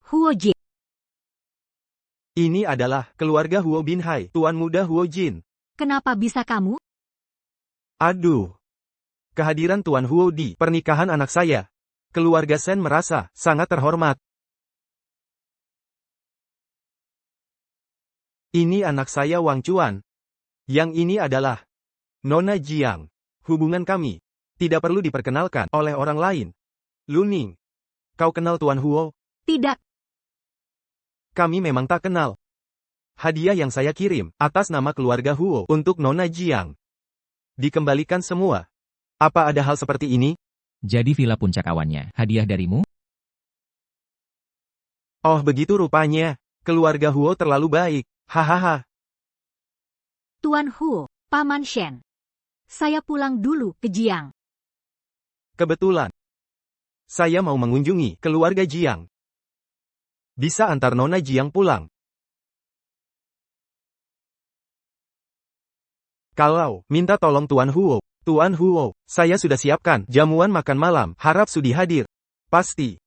Huo Jin. Ini adalah keluarga Huo Binhai, Tuan Muda Huo Jin. Kenapa bisa kamu? Aduh. Kehadiran Tuan Huo di pernikahan anak saya. Keluarga Sen merasa sangat terhormat. Ini anak saya Wang Chuan. Yang ini adalah Nona Jiang. Hubungan kami tidak perlu diperkenalkan oleh orang lain. Luning, kau kenal Tuan Huo? Tidak. Kami memang tak kenal. Hadiah yang saya kirim atas nama keluarga Huo untuk Nona Jiang dikembalikan semua. Apa ada hal seperti ini? Jadi villa puncak awannya, hadiah darimu? Oh begitu rupanya. Keluarga Huo terlalu baik. Hahaha. Tuan Huo, Paman Shen. Saya pulang dulu ke Jiang. Kebetulan. Saya mau mengunjungi keluarga Jiang. Bisa antar Nona Jiang pulang. Kalau minta tolong Tuan Huo. Tuan Huo, saya sudah siapkan jamuan makan malam. Harap sudi hadir. Pasti.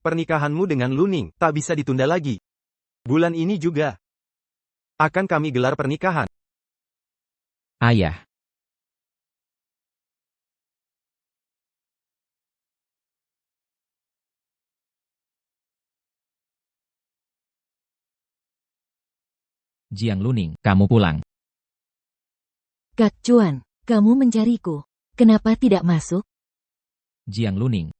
Pernikahanmu dengan Luning tak bisa ditunda lagi. Bulan ini juga akan kami gelar pernikahan. Ayah. Jiang Luning, kamu pulang. Kak Chuan, kamu mencariku. Kenapa tidak masuk? Jiang Luning.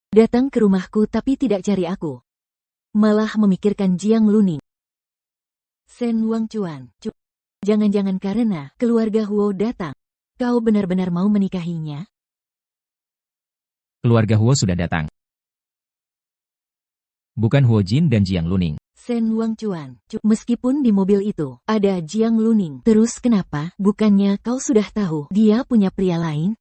Datang ke rumahku tapi tidak cari aku. Malah memikirkan Jiang Luning. Sen Wangchuan, jangan-jangan karena keluarga Huo datang. Kau benar-benar mau menikahinya? Keluarga Huo sudah datang. Bukan Huo Jin dan Jiang Luning. Sen Wangchuan, meskipun di mobil itu ada Jiang Luning, terus kenapa? Bukannya kau sudah tahu dia punya pria lain?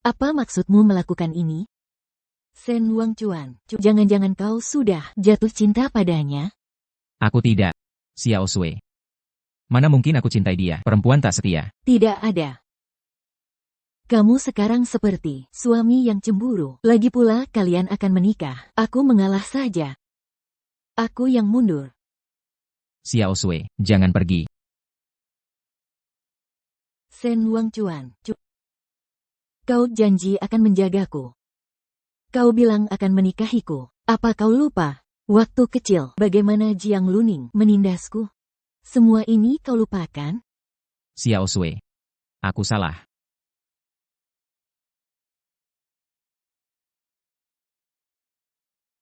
Apa maksudmu melakukan ini? Sen Wangchuan, jangan-jangan kau sudah jatuh cinta padanya? Aku tidak. Xiao Sui. Mana mungkin aku cintai dia, perempuan tak setia. Tidak ada. Kamu sekarang seperti suami yang cemburu. Lagi pula kalian akan menikah. Aku mengalah saja. Aku yang mundur. Xiao Sui, jangan pergi. Sen Wangchuan, kau janji akan menjagaku. Kau bilang akan menikahiku. Apa kau lupa? Waktu kecil, bagaimana Jiang Luning menindasku? Semua ini kau lupakan? Xiao Sui. Aku salah.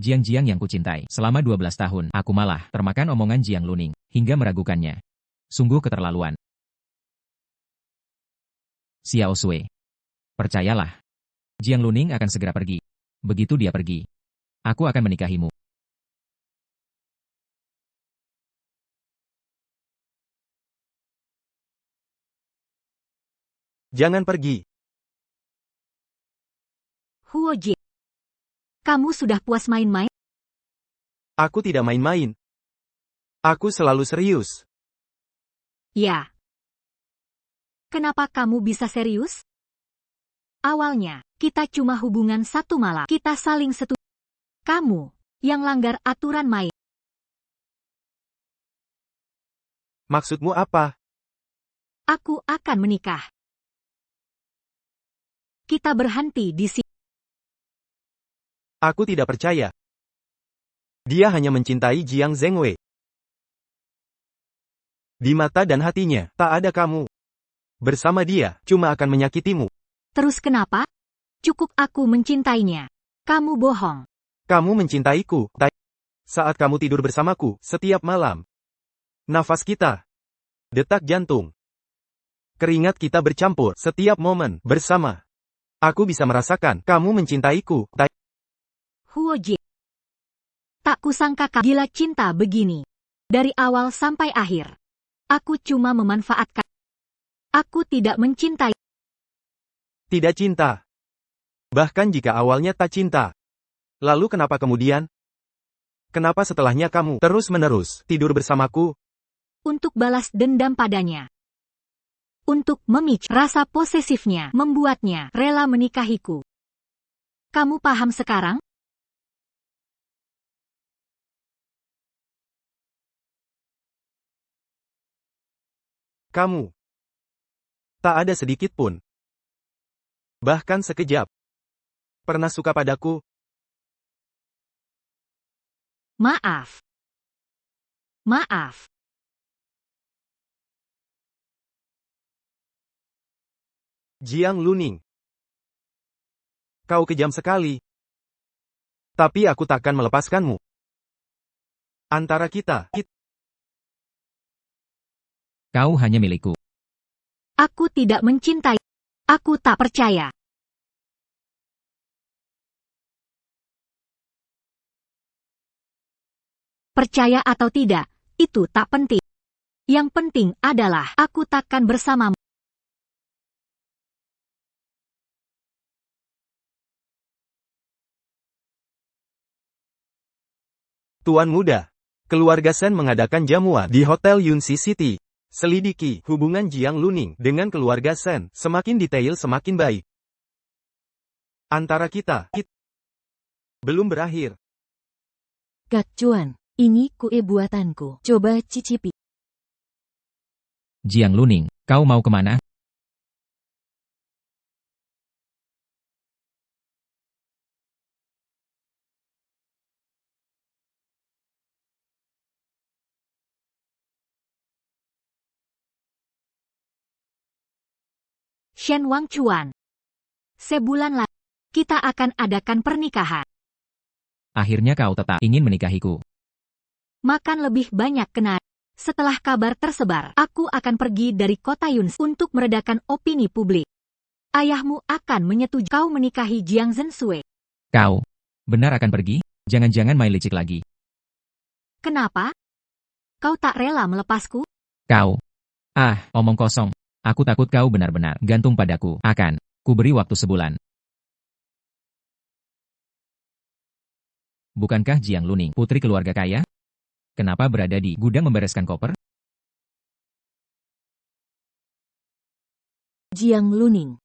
Jiang-Jiang yang kucintai, selama 12 tahun, aku malah termakan omongan Jiang Luning, hingga meragukannya. Sungguh keterlaluan. Xiao Sui. Percayalah. Jiang Luning akan segera pergi. Begitu dia pergi, aku akan menikahimu. Jangan pergi. Huo Jin. Kamu sudah puas main-main? Aku tidak main-main. Aku selalu serius. Ya. Kenapa kamu bisa serius? Awalnya, kita cuma hubungan 1 malam. Kita saling setuju. Kamu yang langgar aturan main. Maksudmu apa? Aku akan menikah. Kita berhenti di sini. Aku tidak percaya. Dia hanya mencintai Jiang Zhengwei. Di mata dan hatinya, tak ada kamu. Bersama dia, cuma akan menyakitimu. Terus kenapa? Cukup aku mencintainya. Kamu bohong. Kamu mencintaiku. Saat kamu tidur bersamaku, setiap malam. Nafas kita. Detak jantung. Keringat kita bercampur, setiap momen, bersama. Aku bisa merasakan, kamu mencintaiku. Huo Jin. Tak kusangka kamu gila cinta begini. Dari awal sampai akhir. Aku cuma memanfaatkan. Aku tidak mencintai. Tidak cinta. Bahkan jika awalnya tak cinta. Lalu kenapa kemudian? Kenapa setelahnya kamu terus-menerus tidur bersamaku? Untuk balas dendam padanya. Untuk memicu rasa posesifnya, membuatnya rela menikahiku. Kamu paham sekarang? Kamu. Tak ada sedikit pun. Bahkan sekejap. Pernah suka padaku? Maaf. Maaf. Jiang Luning. Kau kejam sekali. Tapi aku takkan melepaskanmu. Antara kita. Kau hanya milikku. Aku tidak mencintai. Aku tak percaya. Percaya atau tidak, itu tak penting. Yang penting adalah aku takkan bersamamu. Tuan muda. Keluarga Sen mengadakan jamuan di Hotel Yunxi City. Selidiki hubungan Jiang Luning dengan keluarga Sen. Semakin detail semakin baik. Antara kita. Belum berakhir. Kak Cuan, ini kue buatanku. Coba cicipi. Jiang Luning, kau mau kemana? Shen Wangchuan. Sebulan lagi, kita akan adakan pernikahan. Akhirnya kau tetap ingin menikahiku. Makan lebih banyak kena. Setelah kabar tersebar, aku akan pergi dari kota Yunsi untuk meredakan opini publik. Ayahmu akan menyetujui kau menikahi Jiang Zhensui. Kau benar akan pergi? Jangan-jangan main licik lagi. Kenapa? Kau tak rela melepasku? Kau. Omong kosong. Aku takut kau benar-benar gantung padaku. Ku beri waktu sebulan. Bukankah Jiang Luning putri keluarga kaya? Kenapa berada di gudang membereskan koper? Jiang Luning.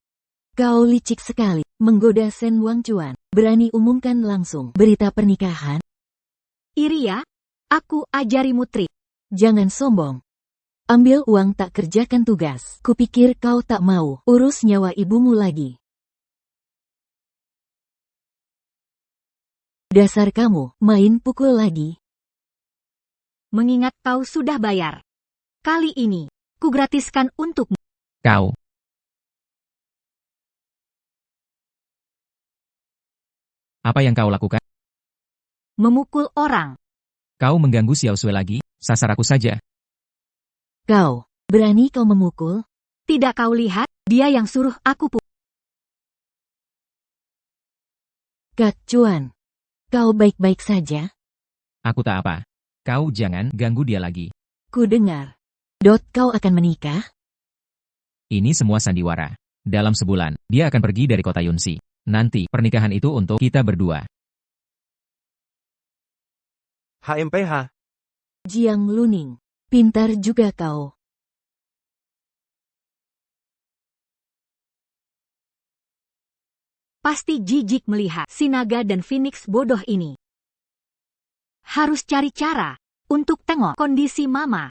Kau licik sekali, menggoda Shen Wangchuan. Berani umumkan langsung berita pernikahan? Iri ya? Aku ajarimu trik. Jangan sombong. Ambil uang tak kerjakan tugas. Kupikir kau tak mau urus nyawa ibumu lagi. Dasar kamu, main pukul lagi. Mengingat kau sudah bayar. Kali ini, ku gratiskan untukmu. Kau. Apa yang kau lakukan? Memukul orang. Kau mengganggu Xiao Sui lagi, sasar aku saja. Kau, berani kau memukul? Tidak kau lihat, dia yang suruh aku pukul. Kak Chuan, kau baik-baik saja? Aku tak apa. Kau jangan ganggu dia lagi. Ku dengar. Kau akan menikah? Ini semua sandiwara. Dalam sebulan, dia akan pergi dari kota Yunsi. Nanti, pernikahan itu untuk kita berdua. HMPH. Jiang Luning, pintar juga kau. Pasti jijik melihat si naga dan Phoenix bodoh ini. Harus cari cara untuk tengok kondisi mama.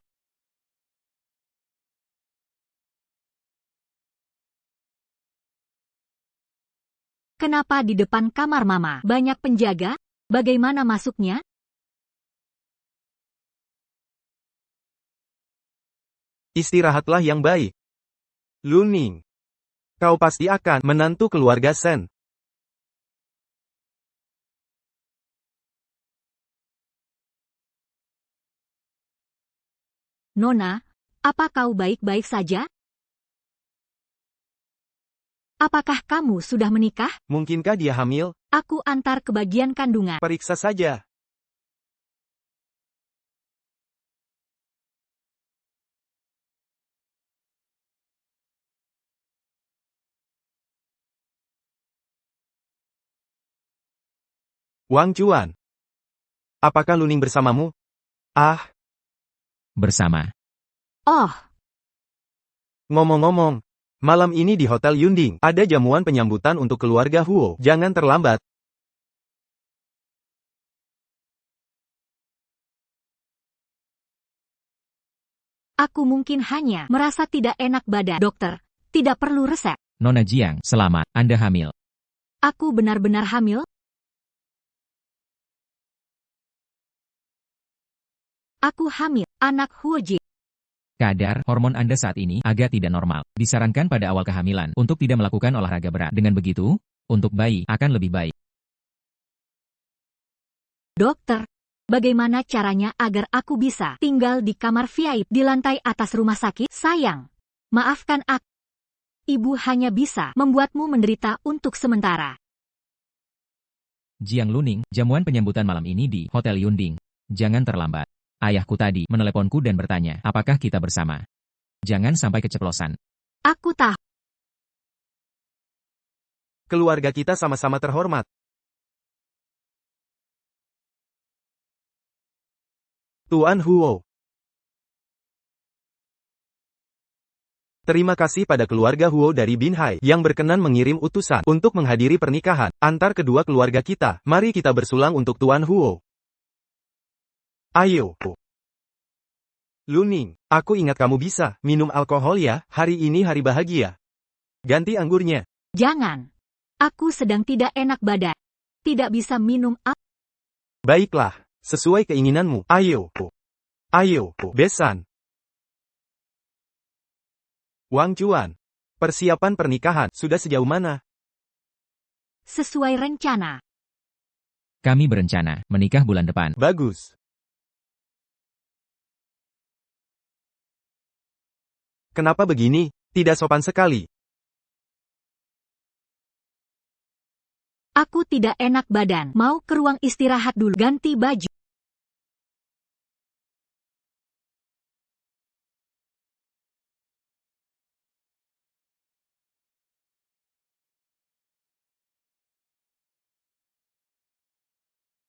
Kenapa di depan kamar mama banyak penjaga? Bagaimana masuknya? Istirahatlah yang baik. Luning. Kau pasti akan menantu keluarga Shen. Nona, apa kau baik-baik saja? Apakah kamu sudah menikah? Mungkinkah dia hamil? Aku antar ke bagian kandungan. Periksa saja. Wangchuan. Apakah Luning bersamamu? Bersama. Oh, Ngomong-ngomong, malam ini di Hotel Yunding, ada jamuan penyambutan untuk keluarga Huo. Jangan terlambat. aku mungkin hanya merasa tidak enak badan. Dokter, tidak perlu resep. Nona Jiang, selamat, Anda hamil. Aku benar-benar hamil? Aku hamil, anak Huoji. Kadar hormon Anda saat ini agak tidak normal. Disarankan pada awal kehamilan untuk tidak melakukan olahraga berat. Dengan begitu, untuk bayi akan lebih baik. Dokter, bagaimana caranya agar aku bisa tinggal di kamar VIP di lantai atas rumah sakit? Sayang, maafkan aku. Ibu hanya bisa membuatmu menderita untuk sementara. Jiang Luning, jamuan penyambutan malam ini di Hotel Yunding. Jangan terlambat. Ayahku tadi meneleponku dan bertanya, apakah kita bersama? Jangan sampai keceplosan. Aku tahu. Keluarga kita sama-sama terhormat. Tuan Huo. Terima kasih pada keluarga Huo dari Binhai yang berkenan mengirim utusan untuk menghadiri pernikahan antar kedua keluarga kita. Mari kita bersulang untuk Tuan Huo. Ayo. Luning, aku ingat kamu bisa minum alkohol ya. Hari ini hari bahagia. Ganti anggurnya. Jangan. Aku sedang tidak enak badan. Tidak bisa minum Baiklah, sesuai keinginanmu. Ayo. Ayo, besan. Wangchuan. Persiapan pernikahan sudah sejauh mana? Sesuai rencana. Kami berencana menikah bulan depan. Bagus. Kenapa begini? Tidak sopan sekali. Aku tidak enak badan. Mau ke ruang istirahat dulu. Ganti baju.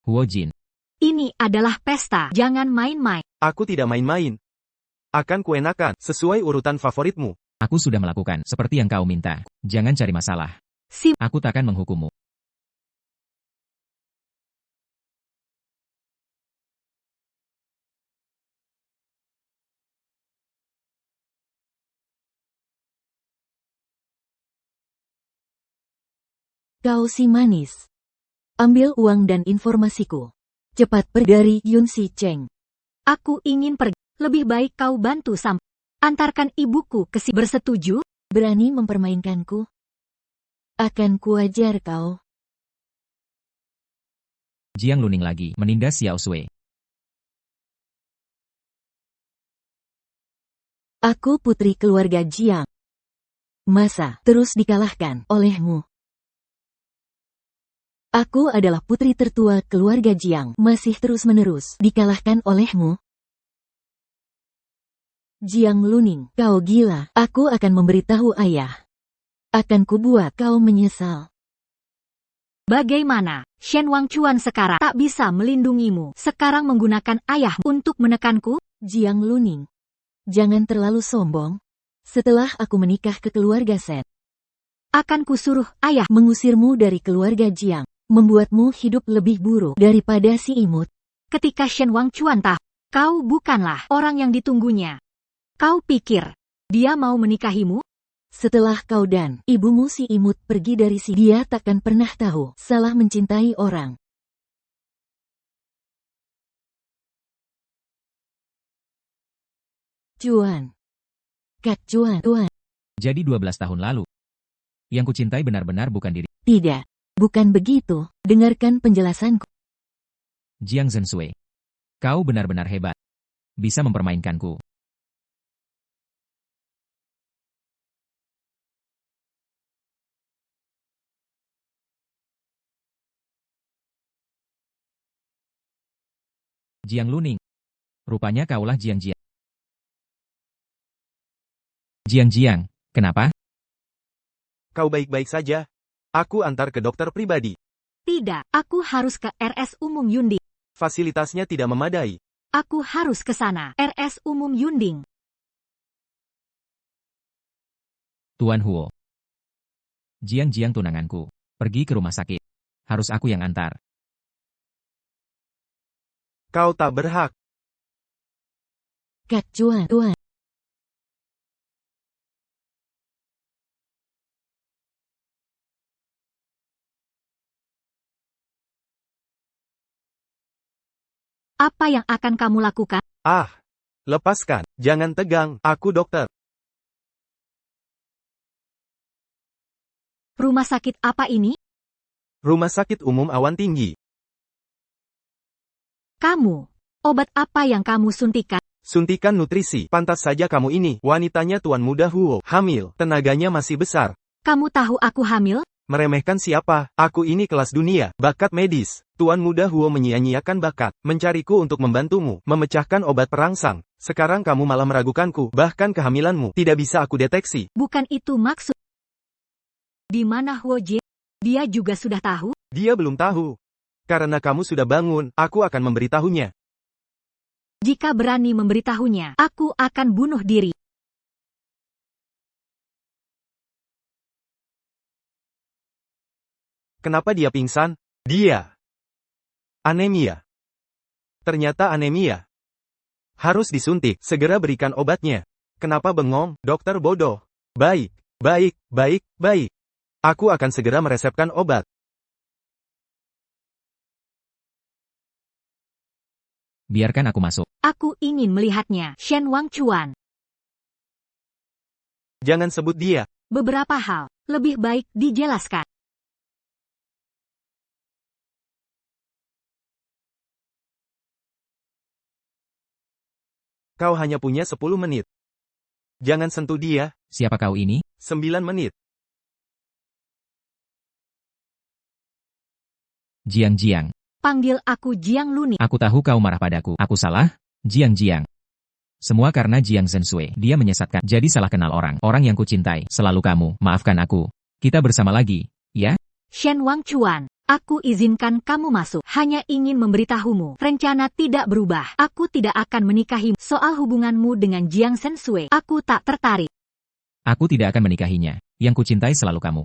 Huo Jin. Ini adalah pesta. Jangan main-main. Aku tidak main-main. Akan kuenakan sesuai urutan favoritmu. Aku sudah melakukan seperti yang kau minta. Jangan cari masalah. Si Aku takkan menghukummu. Kau si manis. Ambil uang dan informasiku. Cepat pergi dari Yun Si Cheng. Aku ingin pergi. Lebih baik kau bantu antarkan ibuku ke si bersetuju. Berani mempermainkanku? Akan kuajar kau. Jiang Luning lagi menindas Xiao Sui. Aku putri keluarga Jiang. Masa terus dikalahkan olehmu? Aku adalah putri tertua keluarga Jiang. Masih terus-menerus dikalahkan olehmu? Jiang Luning, kau gila. Aku akan memberitahu ayah. Akan kubuat kau menyesal. Bagaimana? Shen Wangchuan sekarang tak bisa melindungimu. Sekarang menggunakan ayah untuk menekanku? Jiang Luning, jangan terlalu sombong. Setelah aku menikah ke keluarga Sen, Akan kusuruh ayah mengusirmu dari keluarga Jiang. Membuatmu hidup lebih buruk daripada si imut. ketika Shen Wangchuan tahu. Kau bukanlah orang yang ditunggunya. Kau pikir dia mau menikahimu? Setelah kau dan ibumu si imut pergi dari si, dia takkan pernah tahu salah mencintai orang. Cuan. Kak Cuan. Tuan. Jadi 12 tahun lalu. Yang kucintai benar-benar bukan diri. Tidak. Bukan begitu. Dengarkan penjelasanku. Jiang Zhensui. Kau benar-benar hebat. Bisa mempermainkanku. Jiang Luning. Rupanya kaulah Jiang Jiang. Jiang Jiang, kenapa? Kau baik-baik saja? Aku antar ke dokter pribadi. Tidak, aku harus ke RS Umum Yunding. Fasilitasnya tidak memadai. Aku harus ke sana. RS Umum Yunding. Tuan Huo. Jiang Jiang tunanganku. Pergi ke rumah sakit. Harus aku yang antar. Kau tak berhak. Kak Cuan. Tuan. Apa yang akan kamu lakukan? Ah, lepaskan. Jangan tegang. Aku dokter. Rumah sakit apa ini? Rumah sakit umum Awan Tinggi. Kamu. Obat apa yang kamu suntikan? Suntikan nutrisi. Pantas saja kamu ini. Wanitanya Tuan Muda Huo. Hamil. Tenaganya masih besar. Kamu tahu aku hamil? Meremehkan siapa? Aku ini kelas dunia. Bakat medis. Tuan Muda Huo menyia-nyiakan bakat. Mencariku untuk membantumu. Memecahkan obat perangsang. Sekarang kamu malah meragukanku. Bahkan kehamilanmu. Tidak bisa aku deteksi. Bukan itu maksud. Di mana Huo Jin? Dia juga sudah tahu? Dia belum tahu. Karena kamu sudah bangun, aku akan memberitahunya. Jika berani memberitahunya, aku akan bunuh diri. Kenapa dia pingsan? Dia anemia. Ternyata anemia. Harus disuntik, segera berikan obatnya. Kenapa bengong, dokter bodoh? Baik, baik, baik, baik. Aku akan segera meresepkan obat. Biarkan aku masuk. Aku ingin melihatnya. Shen Wangchuan. Jangan sebut dia. Beberapa hal lebih baik dijelaskan. Kau hanya punya 10 menit. Jangan sentuh dia. Siapa kau ini? 9 menit. Jiang. Panggil aku Jiang Luning. Aku tahu kau marah padaku. Aku salah? Jiang. Semua karena Jiang Zhensui. Dia menyesatkan. Jadi salah kenal orang. Orang yang kucintai. Selalu kamu. Maafkan aku. Kita bersama lagi, ya? Shen Wangchuan, aku izinkan kamu masuk. Hanya ingin memberitahumu, rencana tidak berubah. Aku tidak akan menikahimu. Soal hubunganmu dengan Jiang Zhensui, aku tak tertarik. Aku tidak akan menikahinya. Yang kucintai selalu kamu.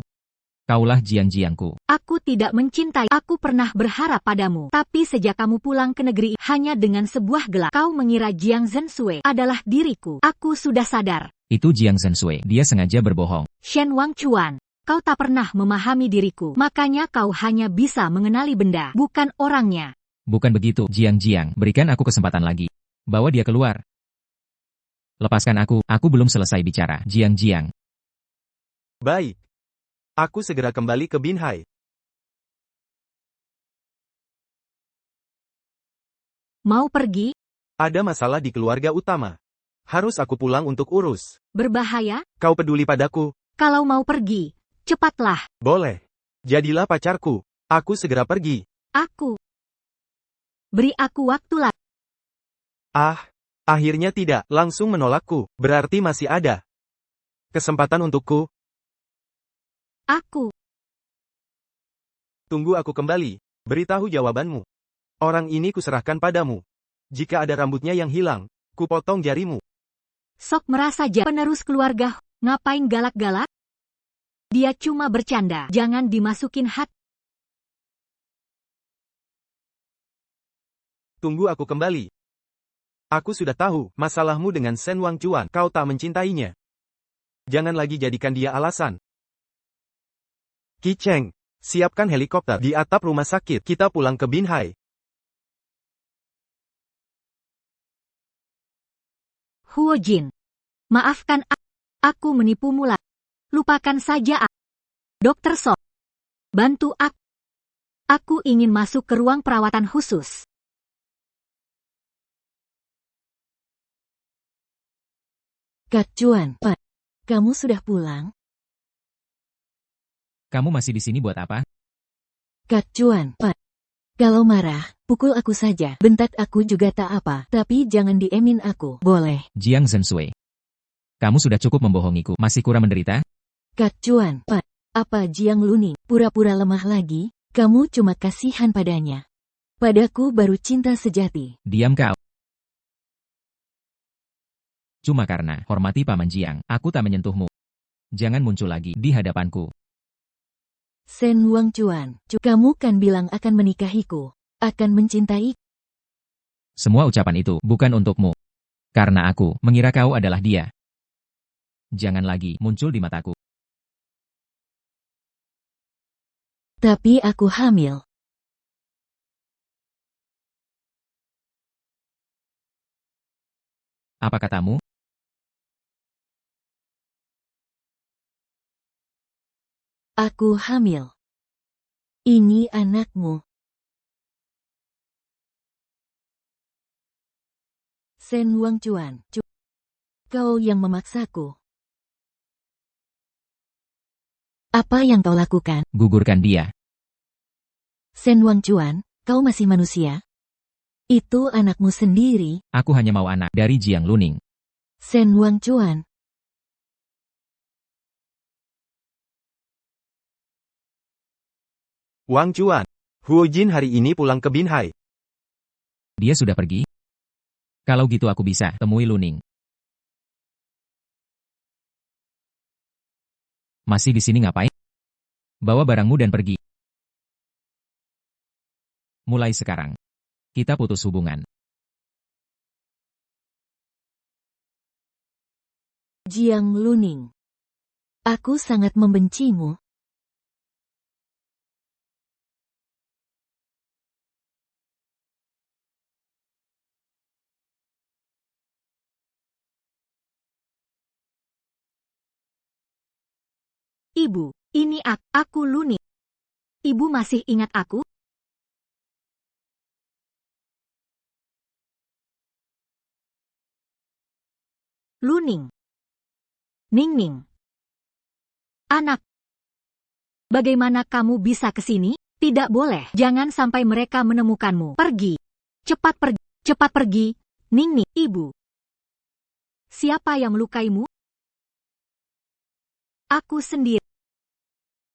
Kaulah Jiangku. Aku tidak mencintai. Aku pernah berharap padamu. Tapi sejak kamu pulang ke negeri hanya dengan sebuah gelar, kau mengira Jiang Zhensui adalah diriku. Aku sudah sadar. Itu Jiang Zhensui. Dia sengaja berbohong. Shen Wangchuan, kau tak pernah memahami diriku. Makanya kau hanya bisa mengenali benda, bukan orangnya. Bukan begitu, Jiang. Berikan aku kesempatan lagi. Bawa dia keluar. Lepaskan aku belum selesai bicara. Jiang. Baik. Aku segera kembali ke Binhai. Mau pergi? Ada masalah di keluarga utama. Harus aku pulang untuk urus. Berbahaya? Kau peduli padaku? Kalau mau pergi, cepatlah. Boleh. Jadilah pacarku. Aku segera pergi. Aku. Beri aku waktu lagi. Akhirnya tidak. Langsung menolakku. Berarti masih ada kesempatan untukku. Aku. Tunggu aku kembali. Beritahu jawabanmu. Orang ini kuserahkan padamu. Jika ada rambutnya yang hilang, kupotong jarimu. Sok merasa penerus keluarga. Ngapain galak-galak? Dia cuma bercanda. Jangan dimasukin hati. Tunggu aku kembali. Aku sudah tahu masalahmu dengan Shen Wangchuan. Kau tak mencintainya. Jangan lagi jadikan dia alasan. Qi Cheng, siapkan helikopter di atap rumah sakit. Kita pulang ke Binhai. Huo Jin. Maafkan aku menipumu lagi. Lupakan saja aku. Dokter So. Bantu aku. Aku ingin masuk ke ruang perawatan khusus. Kak Chuan, Pak. Kamu sudah pulang? Kamu masih di sini buat apa? Kak Chuan, Pak. Kalau marah, pukul aku saja. Bentak aku juga tak apa. Tapi jangan diemin aku, boleh? Jiang Zhensui. Kamu sudah cukup membohongiku. Masih kurang menderita? Kak Chuan, Pak. Apa Jiang Luning pura-pura lemah lagi? Kamu cuma kasihan padanya. Padaku baru cinta sejati. Diam kau. Cuma karena hormati Paman Jiang, aku tak menyentuhmu. Jangan muncul lagi di hadapanku. Shen Wangchuan, kamu kan bilang akan menikahiku, akan mencintai. Semua ucapan itu bukan untukmu. Karena aku mengira kau adalah dia. Jangan lagi muncul di mataku. Tapi aku hamil. Apa katamu? Aku hamil. Ini anakmu. Shen Wangchuan, kau yang memaksaku. Apa yang kau lakukan? Gugurkan dia. Shen Wangchuan, kau masih manusia? Itu anakmu sendiri. Aku hanya mau anak dari Jiang Luning. Shen Wangchuan. Wangchuan, Huo Jin hari ini pulang ke Binhai. Dia sudah pergi? Kalau gitu aku bisa temui Luning. Masih di sini ngapain? Bawa barangmu dan pergi. Mulai sekarang, kita putus hubungan. Jiang Luning. Aku sangat membencimu. Ibu, ini aku Luning. Ibu masih ingat aku? Luning. Ningning. Anak. Bagaimana kamu bisa ke sini? Tidak boleh. Jangan sampai mereka menemukanmu. Pergi. Cepat pergi. Cepat pergi. Ningning. Ibu. Siapa yang melukaimu? Aku sendiri.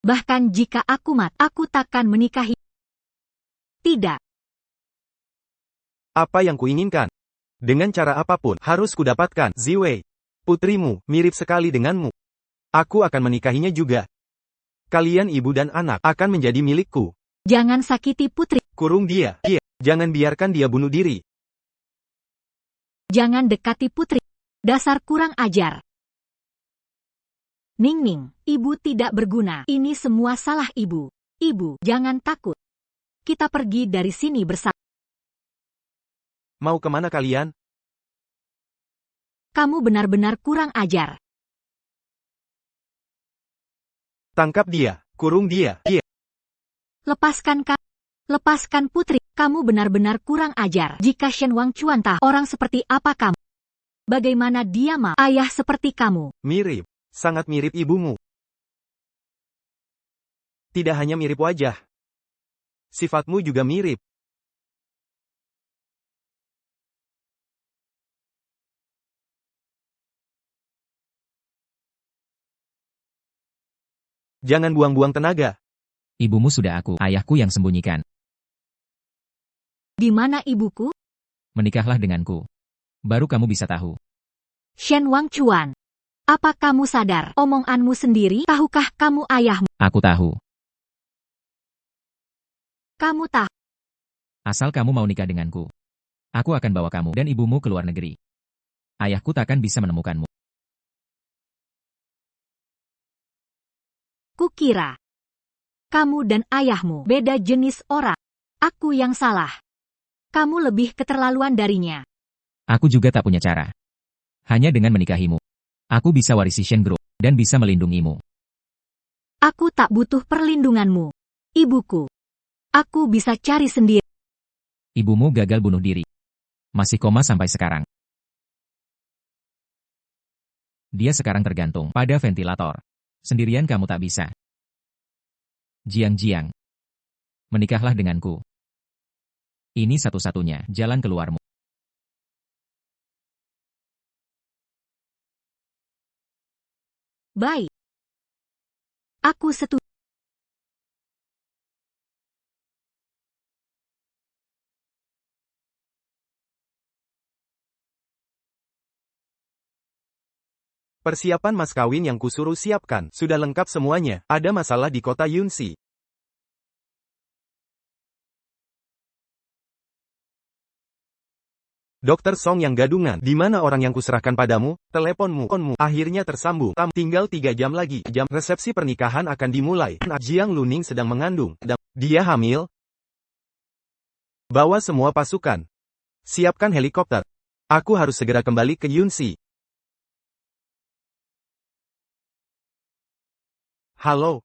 Bahkan jika aku mati, aku takkan menikahi. Tidak. Apa yang kuinginkan? Dengan cara apapun, harus kudapatkan. Ziwei, putrimu, mirip sekali denganmu. Aku akan menikahinya juga. Kalian ibu dan anak akan menjadi milikku. Jangan sakiti putri. Kurung dia. Jangan biarkan dia bunuh diri. Jangan dekati putri. Dasar kurang ajar. Ningning, ibu tidak berguna. Ini semua salah ibu. Ibu, jangan takut. Kita pergi dari sini bersama. Mau kemana kalian? Kamu benar-benar kurang ajar. Tangkap dia, kurung dia. Lepaskan putri. Kamu benar-benar kurang ajar. Jika Shen Wangchuan tahu orang seperti apa kamu, bagaimana dia mau ayah seperti kamu? Mirip, sangat mirip ibumu. Tidak hanya mirip wajah, sifatmu juga mirip. Jangan buang-buang tenaga. Ibumu sudah ayahku yang sembunyikan. Di mana ibuku? Menikahlah denganku. Baru kamu bisa tahu. Shen Wangchuan. Apa kamu sadar omonganmu sendiri? Tahukah kamu ayahmu? Aku tahu. Kamu tahu. Asal kamu mau nikah denganku, aku akan bawa kamu dan ibumu ke luar negeri. Ayahku takkan bisa menemukanmu. Kukira kamu dan ayahmu beda jenis orang. Aku yang salah. Kamu lebih keterlaluan darinya. Aku juga tak punya cara. Hanya dengan menikahimu, aku bisa warisi Shen Group dan bisa melindungimu. Aku tak butuh perlindunganmu, ibuku. Aku bisa cari sendiri. Ibumu gagal bunuh diri. Masih koma sampai sekarang. Dia sekarang tergantung pada ventilator. Sendirian kamu tak bisa. Jiang, menikahlah denganku. Ini satu-satunya jalan keluarmu. Baik. Aku setuju. Persiapan mas kawin yang kusuruh siapkan, sudah lengkap semuanya. Ada masalah di kota Yunxi. Dokter Song yang gadungan, di mana orang yang kuserahkan padamu? Teleponmu akhirnya tersambung. Tinggal 3 jam lagi. Resepsi pernikahan akan dimulai. Jiang Luning sedang mengandung. Dia hamil? Bawa semua pasukan. Siapkan helikopter. Aku harus segera kembali ke Yunxi. Halo,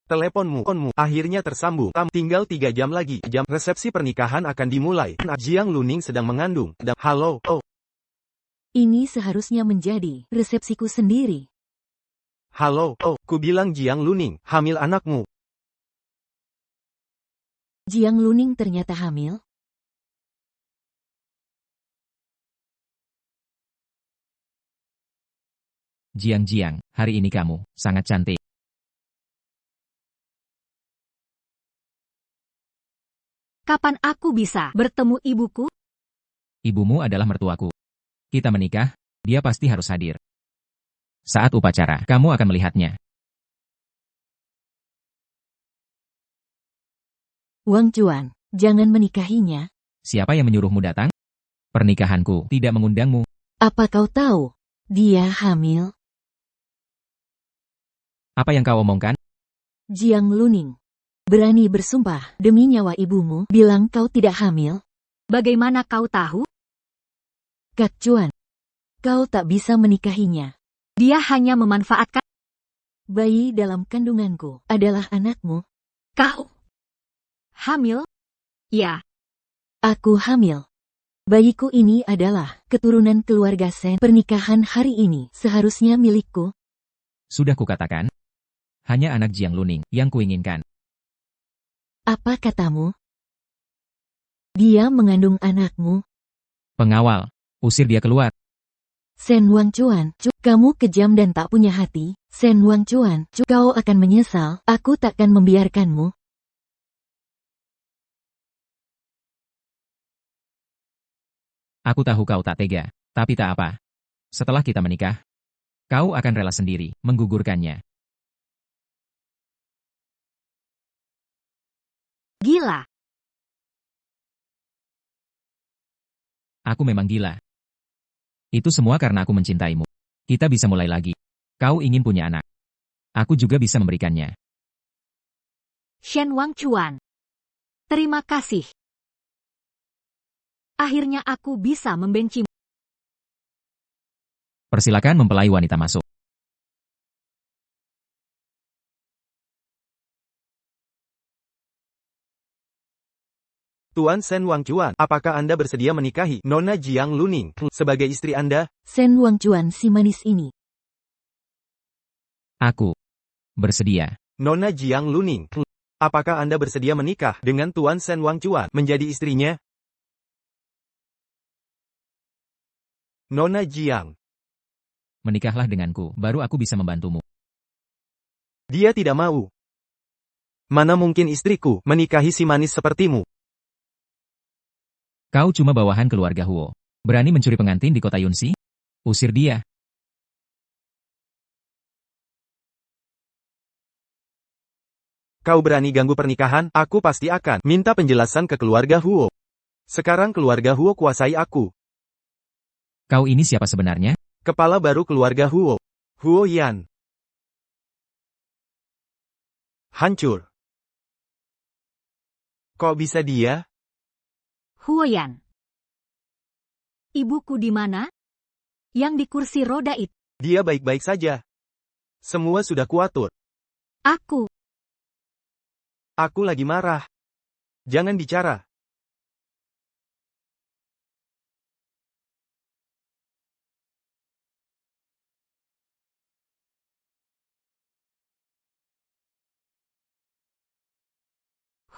teleponmu akhirnya tersambung. Tinggal 3 jam lagi. Resepsi pernikahan akan dimulai. Jiang Luning sedang mengandung. Halo, Ini seharusnya menjadi resepsiku sendiri. Halo, ku bilang Jiang Luning, hamil anakmu. Jiang Luning ternyata hamil. Jiang, hari ini kamu sangat cantik. Kapan aku bisa bertemu ibuku? Ibumu adalah mertuaku. Kita menikah, dia pasti harus hadir. Saat upacara, kamu akan melihatnya. Wangchuan, jangan menikahinya. Siapa yang menyuruhmu datang? Pernikahanku tidak mengundangmu. Apa kau tahu? Dia hamil. Apa yang kau omongkan? Jiang Luning, berani bersumpah demi nyawa ibumu, bilang kau tidak hamil? Bagaimana kau tahu? Kak Chuan, kau tak bisa menikahinya. Dia hanya memanfaatkan. Bayi dalam kandunganku adalah anakmu. Kau hamil? Ya, Aku hamil. Bayiku ini adalah keturunan keluarga Sen. Pernikahan hari ini seharusnya milikku. Sudah kukatakan. Hanya anak Jiang Luning yang kuinginkan. Apa katamu? Dia mengandung anakmu. Pengawal, usir dia keluar. Sen Wangchuan, kamu kejam dan tak punya hati. Sen Wangchuan, kau akan menyesal. Aku takkan membiarkanmu. Aku tahu kau tak tega, tapi tak apa. Setelah kita menikah, kau akan rela sendiri menggugurkannya. gila. Aku memang gila. Itu semua karena aku mencintaimu. Kita bisa mulai lagi. Kau ingin punya anak. Aku juga bisa memberikannya. Shen Wangchuan. Terima kasih. Akhirnya aku bisa membencimu. Persilakan mempelai wanita masuk. Tuan Sen Wangchuan, apakah Anda bersedia menikahi Nona Jiang Luning sebagai istri Anda? Sen Wangchuan si manis ini. Aku bersedia. Nona Jiang Luning, apakah Anda bersedia menikah dengan Tuan Sen Wangchuan menjadi istrinya? Nona Jiang, Menikahlah denganku, baru aku bisa membantumu. dia tidak mau. Mana mungkin istriku menikahi si manis sepertimu? Kau cuma bawahan keluarga Huo. Berani mencuri pengantin di kota Yunxi? Usir dia. Kau berani ganggu pernikahan, aku pasti akan minta penjelasan ke keluarga Huo. Sekarang keluarga Huo kuasai aku. Kau ini siapa sebenarnya? Kepala baru keluarga Huo. Huo Yan. Hancur. Kok bisa dia? Huoyan. Ibuku di mana? Yang di kursi roda itu. Dia baik-baik saja. Semua sudah kuatur. Aku. Aku lagi marah. Jangan bicara.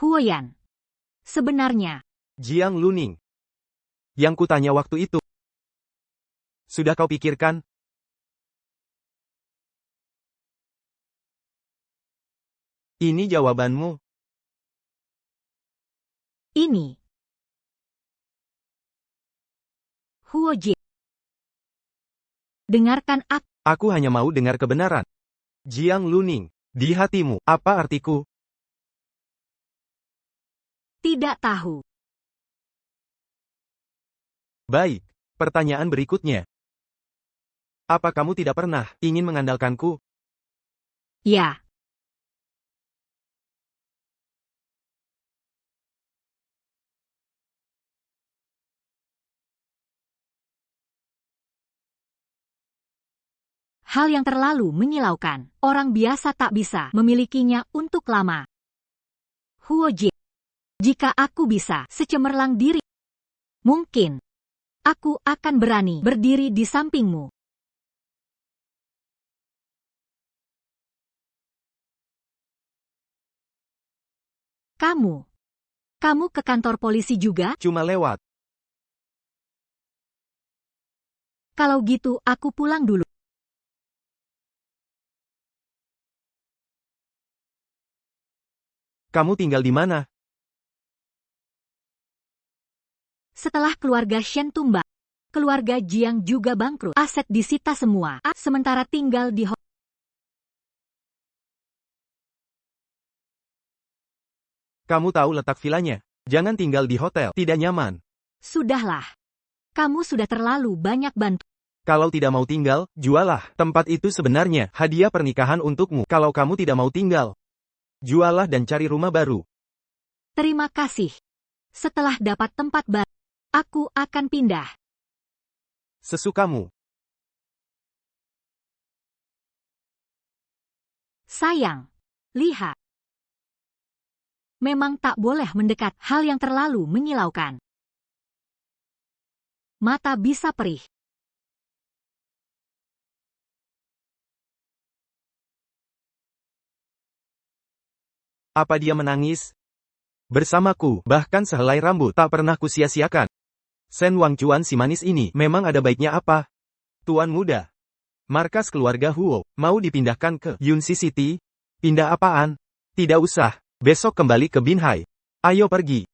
Huoyan. Sebenarnya. Jiang Luning. Yang kutanya waktu itu. Sudah kau pikirkan? Ini jawabanmu. Ini. Huoji. Dengarkan aku. Aku hanya mau dengar kebenaran. Jiang Luning. Di hatimu, apa artiku? Tidak tahu. Baik. Pertanyaan berikutnya. Apa kamu tidak pernah ingin mengandalkanku? Ya. Hal yang terlalu menyilaukan. Orang biasa tak bisa memilikinya untuk lama. Huoji. Jika aku bisa secemerlang diri, mungkin aku akan berani berdiri di sampingmu. Kamu ke kantor polisi juga? Cuma lewat. Kalau gitu aku pulang dulu. Kamu tinggal di mana? Setelah keluarga Shen tumbang, keluarga Jiang juga bangkrut. Aset disita semua, sementara tinggal di hotel. Kamu tahu letak vilanya. Jangan tinggal di hotel, tidak nyaman. Sudahlah. Kamu sudah terlalu banyak bantu. Kalau tidak mau tinggal, jualah. Tempat itu sebenarnya hadiah pernikahan untukmu. Kalau kamu tidak mau tinggal, jualah dan cari rumah baru. Terima kasih. Setelah dapat tempat baru, aku akan pindah. Sesukamu. Sayang, lihat. Memang tak boleh mendekat hal yang terlalu menyilaukan. Mata bisa perih. Apa dia menangis? Bersamaku, bahkan sehelai rambut tak pernah kusia-siakan. Sen Wangchuan si manis ini memang ada baiknya apa? Tuan muda. Markas keluarga Huo, mau dipindahkan ke Yunxi City? Pindah apaan? Tidak usah. Besok kembali ke Binhai. Ayo pergi.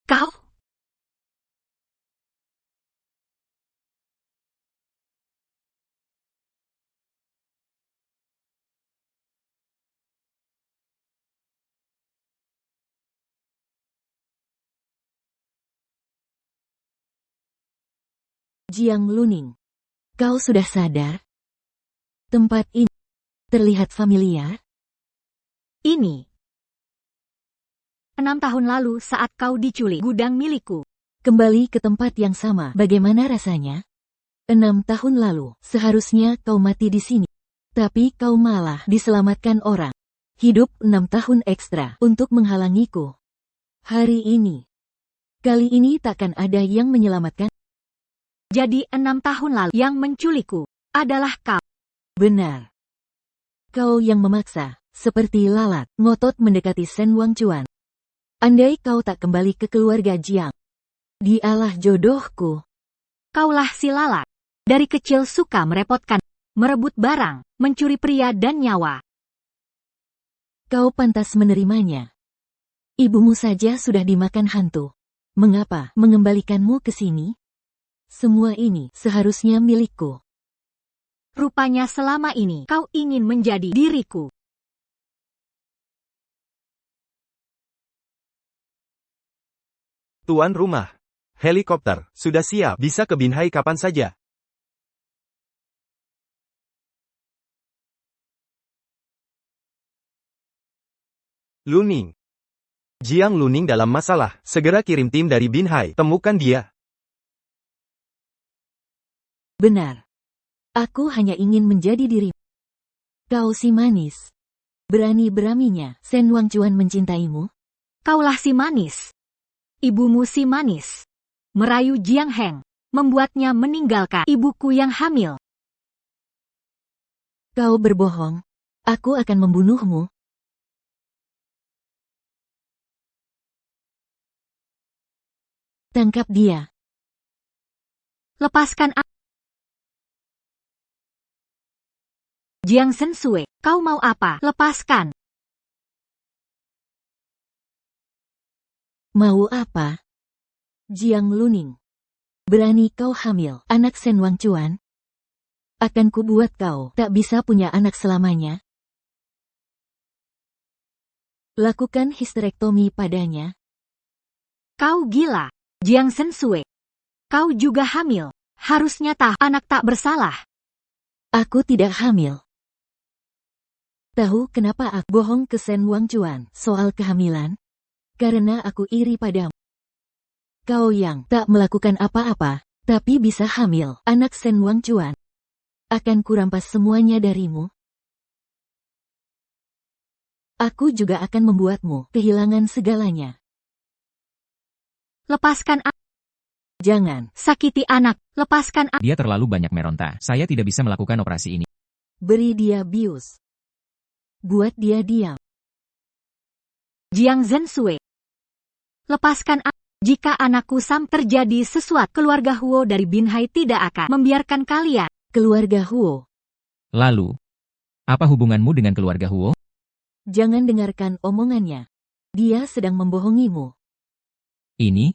Kau? Jiang Luning. Kau sudah sadar? Tempat ini terlihat familiar? Ini. 6 tahun lalu saat kau diculik gudang milikku. Kembali ke tempat yang sama. Bagaimana rasanya? 6 tahun lalu, seharusnya kau mati di sini. Tapi kau malah diselamatkan orang. Hidup 6 tahun ekstra untuk menghalangiku. Hari ini. Kali ini takkan ada yang menyelamatkan. Jadi 6 tahun lalu yang menculikku adalah kau. Benar. Kau yang memaksa, seperti lalat, ngotot mendekati Sen Wangchuan. Andai kau tak kembali ke keluarga Jiang. Dialah jodohku. Kaulah si lalat. Dari kecil suka merepotkan, merebut barang, mencuri pria dan nyawa. Kau pantas menerimanya. Ibumu saja sudah dimakan hantu. Mengapa mengembalikanmu ke sini? Semua ini seharusnya milikku. Rupanya selama ini kau ingin menjadi diriku. Tuan rumah. Helikopter, sudah siap, bisa ke Binhai kapan saja. Luning. Jiang Luning dalam masalah, segera kirim tim dari Binhai, temukan dia. Benar. Aku hanya ingin menjadi dirimu. Kau si manis. Berani-beraninya Sen Wangchuan mencintaimu? Kaulah si manis. Ibumu si manis. Merayu Jiang Heng, membuatnya meninggalkan ibuku yang hamil. Kau berbohong. Aku akan membunuhmu. Tangkap dia. Lepaskan aku. Jiang Sensue, kau mau apa? Lepaskan. Mau apa? Jiang Luning. Berani kau hamil anak Sen Wangchuan? Akan kubuat kau tak bisa punya anak selamanya. Lakukan histerektomi padanya. Kau gila. Jiang Sensue. Kau juga hamil. Harusnya anak tak bersalah. Aku tidak hamil. Tahu kenapa aku bohong ke Sen Wangchuan soal kehamilan? Karena aku iri padamu. Kau yang tak melakukan apa-apa, tapi bisa hamil anak Sen Wangchuan. Akan kurampas semuanya darimu. Aku juga akan membuatmu kehilangan segalanya. Lepaskan aku. Jangan. Sakiti anak. Lepaskan aku. Dia terlalu banyak meronta. Saya tidak bisa melakukan operasi ini. Beri dia bius. Buat dia diam. Jiang Zensue. Lepaskan aku. Jika anakku terjadi sesuatu, keluarga Huo dari Binhai tidak akan membiarkan kalian. Keluarga Huo. Lalu, apa hubunganmu dengan keluarga Huo? Jangan dengarkan omongannya. Dia sedang membohongimu. Ini.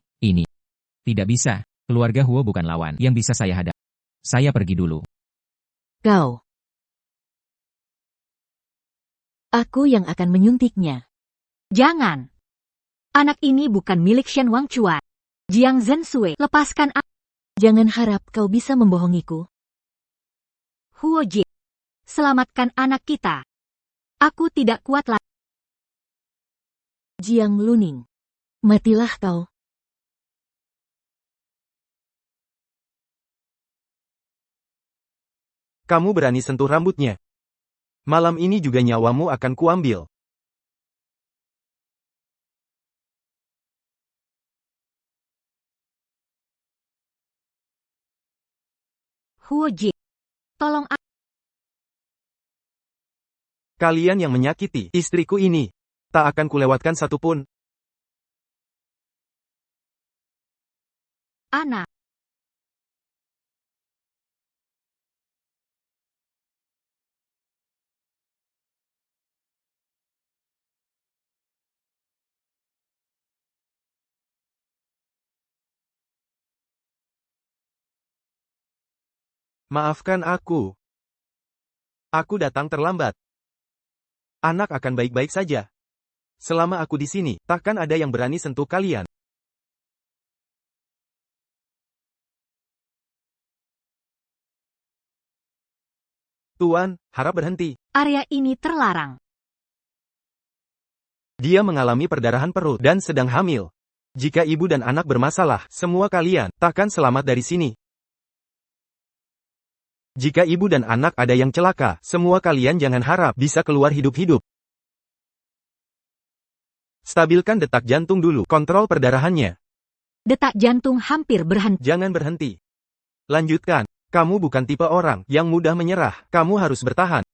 Tidak bisa. Keluarga Huo bukan lawan yang bisa saya hadapi. Saya pergi dulu. Kau. Aku yang akan menyuntiknya. Jangan. Anak ini bukan milik Shen Wangchuan. Jiang Zensue, lepaskan aku. Jangan harap kau bisa membohongiku. Huo Ji. Selamatkan anak kita. Aku tidak kuat lagi. Jiang Luning. Matilah kau. Kamu berani sentuh rambutnya. Malam ini juga nyawamu akan kuambil. Huo Ji. Tolong aku. Kalian yang menyakiti istriku ini. Tak akan kulewatkan satupun. Anak. Maafkan aku. Aku datang terlambat. Anak akan baik-baik saja. Selama aku di sini, takkan ada yang berani sentuh kalian. Tuan, harap berhenti. Area ini terlarang. Dia mengalami perdarahan perut dan sedang hamil. Jika ibu dan anak bermasalah, semua kalian takkan selamat dari sini. Jika ibu dan anak ada yang celaka, semua kalian jangan harap bisa keluar hidup-hidup. Stabilkan detak jantung dulu, kontrol perdarahannya. Detak jantung hampir berhenti. Jangan berhenti. Lanjutkan. Kamu bukan tipe orang yang mudah menyerah, kamu harus bertahan.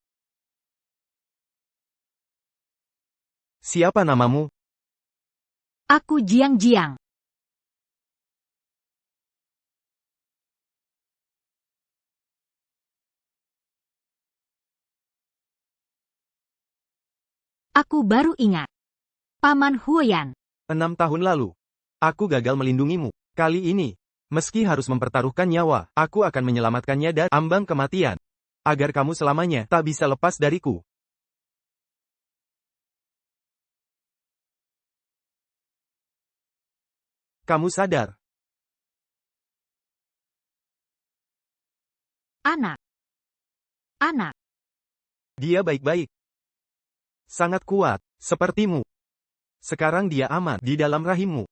Siapa namamu? Aku Jiang Jiang. Aku baru ingat. Paman Huoyan. 6 tahun lalu. Aku gagal melindungimu. Kali ini, meski harus mempertaruhkan nyawa, aku akan menyelamatkannya dari ambang kematian. Agar kamu selamanya tak bisa lepas dariku. Kamu sadar? Anak. Anak. Dia baik-baik. Sangat kuat, sepertimu. Sekarang dia aman di dalam rahimmu.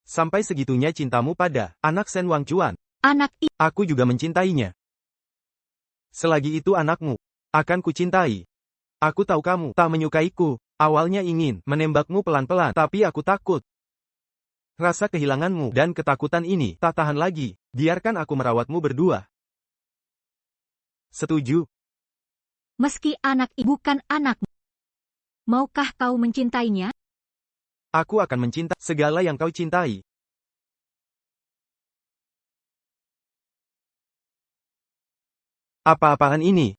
Sampai segitunya cintamu pada anak Shen Wangchuan. Aku juga mencintainya. Selagi itu anakmu, akan kucintai. Aku tahu kamu tak menyukaiku. Awalnya ingin menembakmu pelan-pelan, tapi aku takut. Rasa kehilanganmu dan ketakutan ini tak tahan lagi. Biarkan aku merawatmu berdua. Setuju? Meski anak bukan anakmu. Maukah kau mencintainya? Aku akan mencintai segala yang kau cintai. Apa-apaan ini?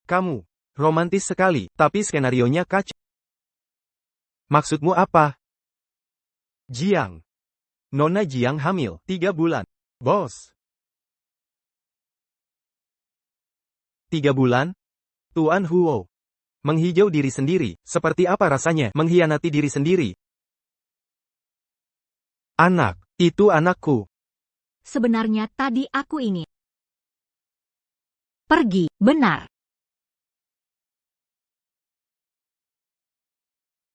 Kamu romantis sekali, tapi skenarionya kacau. Maksudmu apa? Jiang. Nona Jiang hamil 3 bulan. Bos. 3 bulan? Tuan Huo. Menghijau diri sendiri, seperti apa rasanya mengkhianati diri sendiri? Anak, itu anakku. Sebenarnya tadi aku ingin pergi, benar.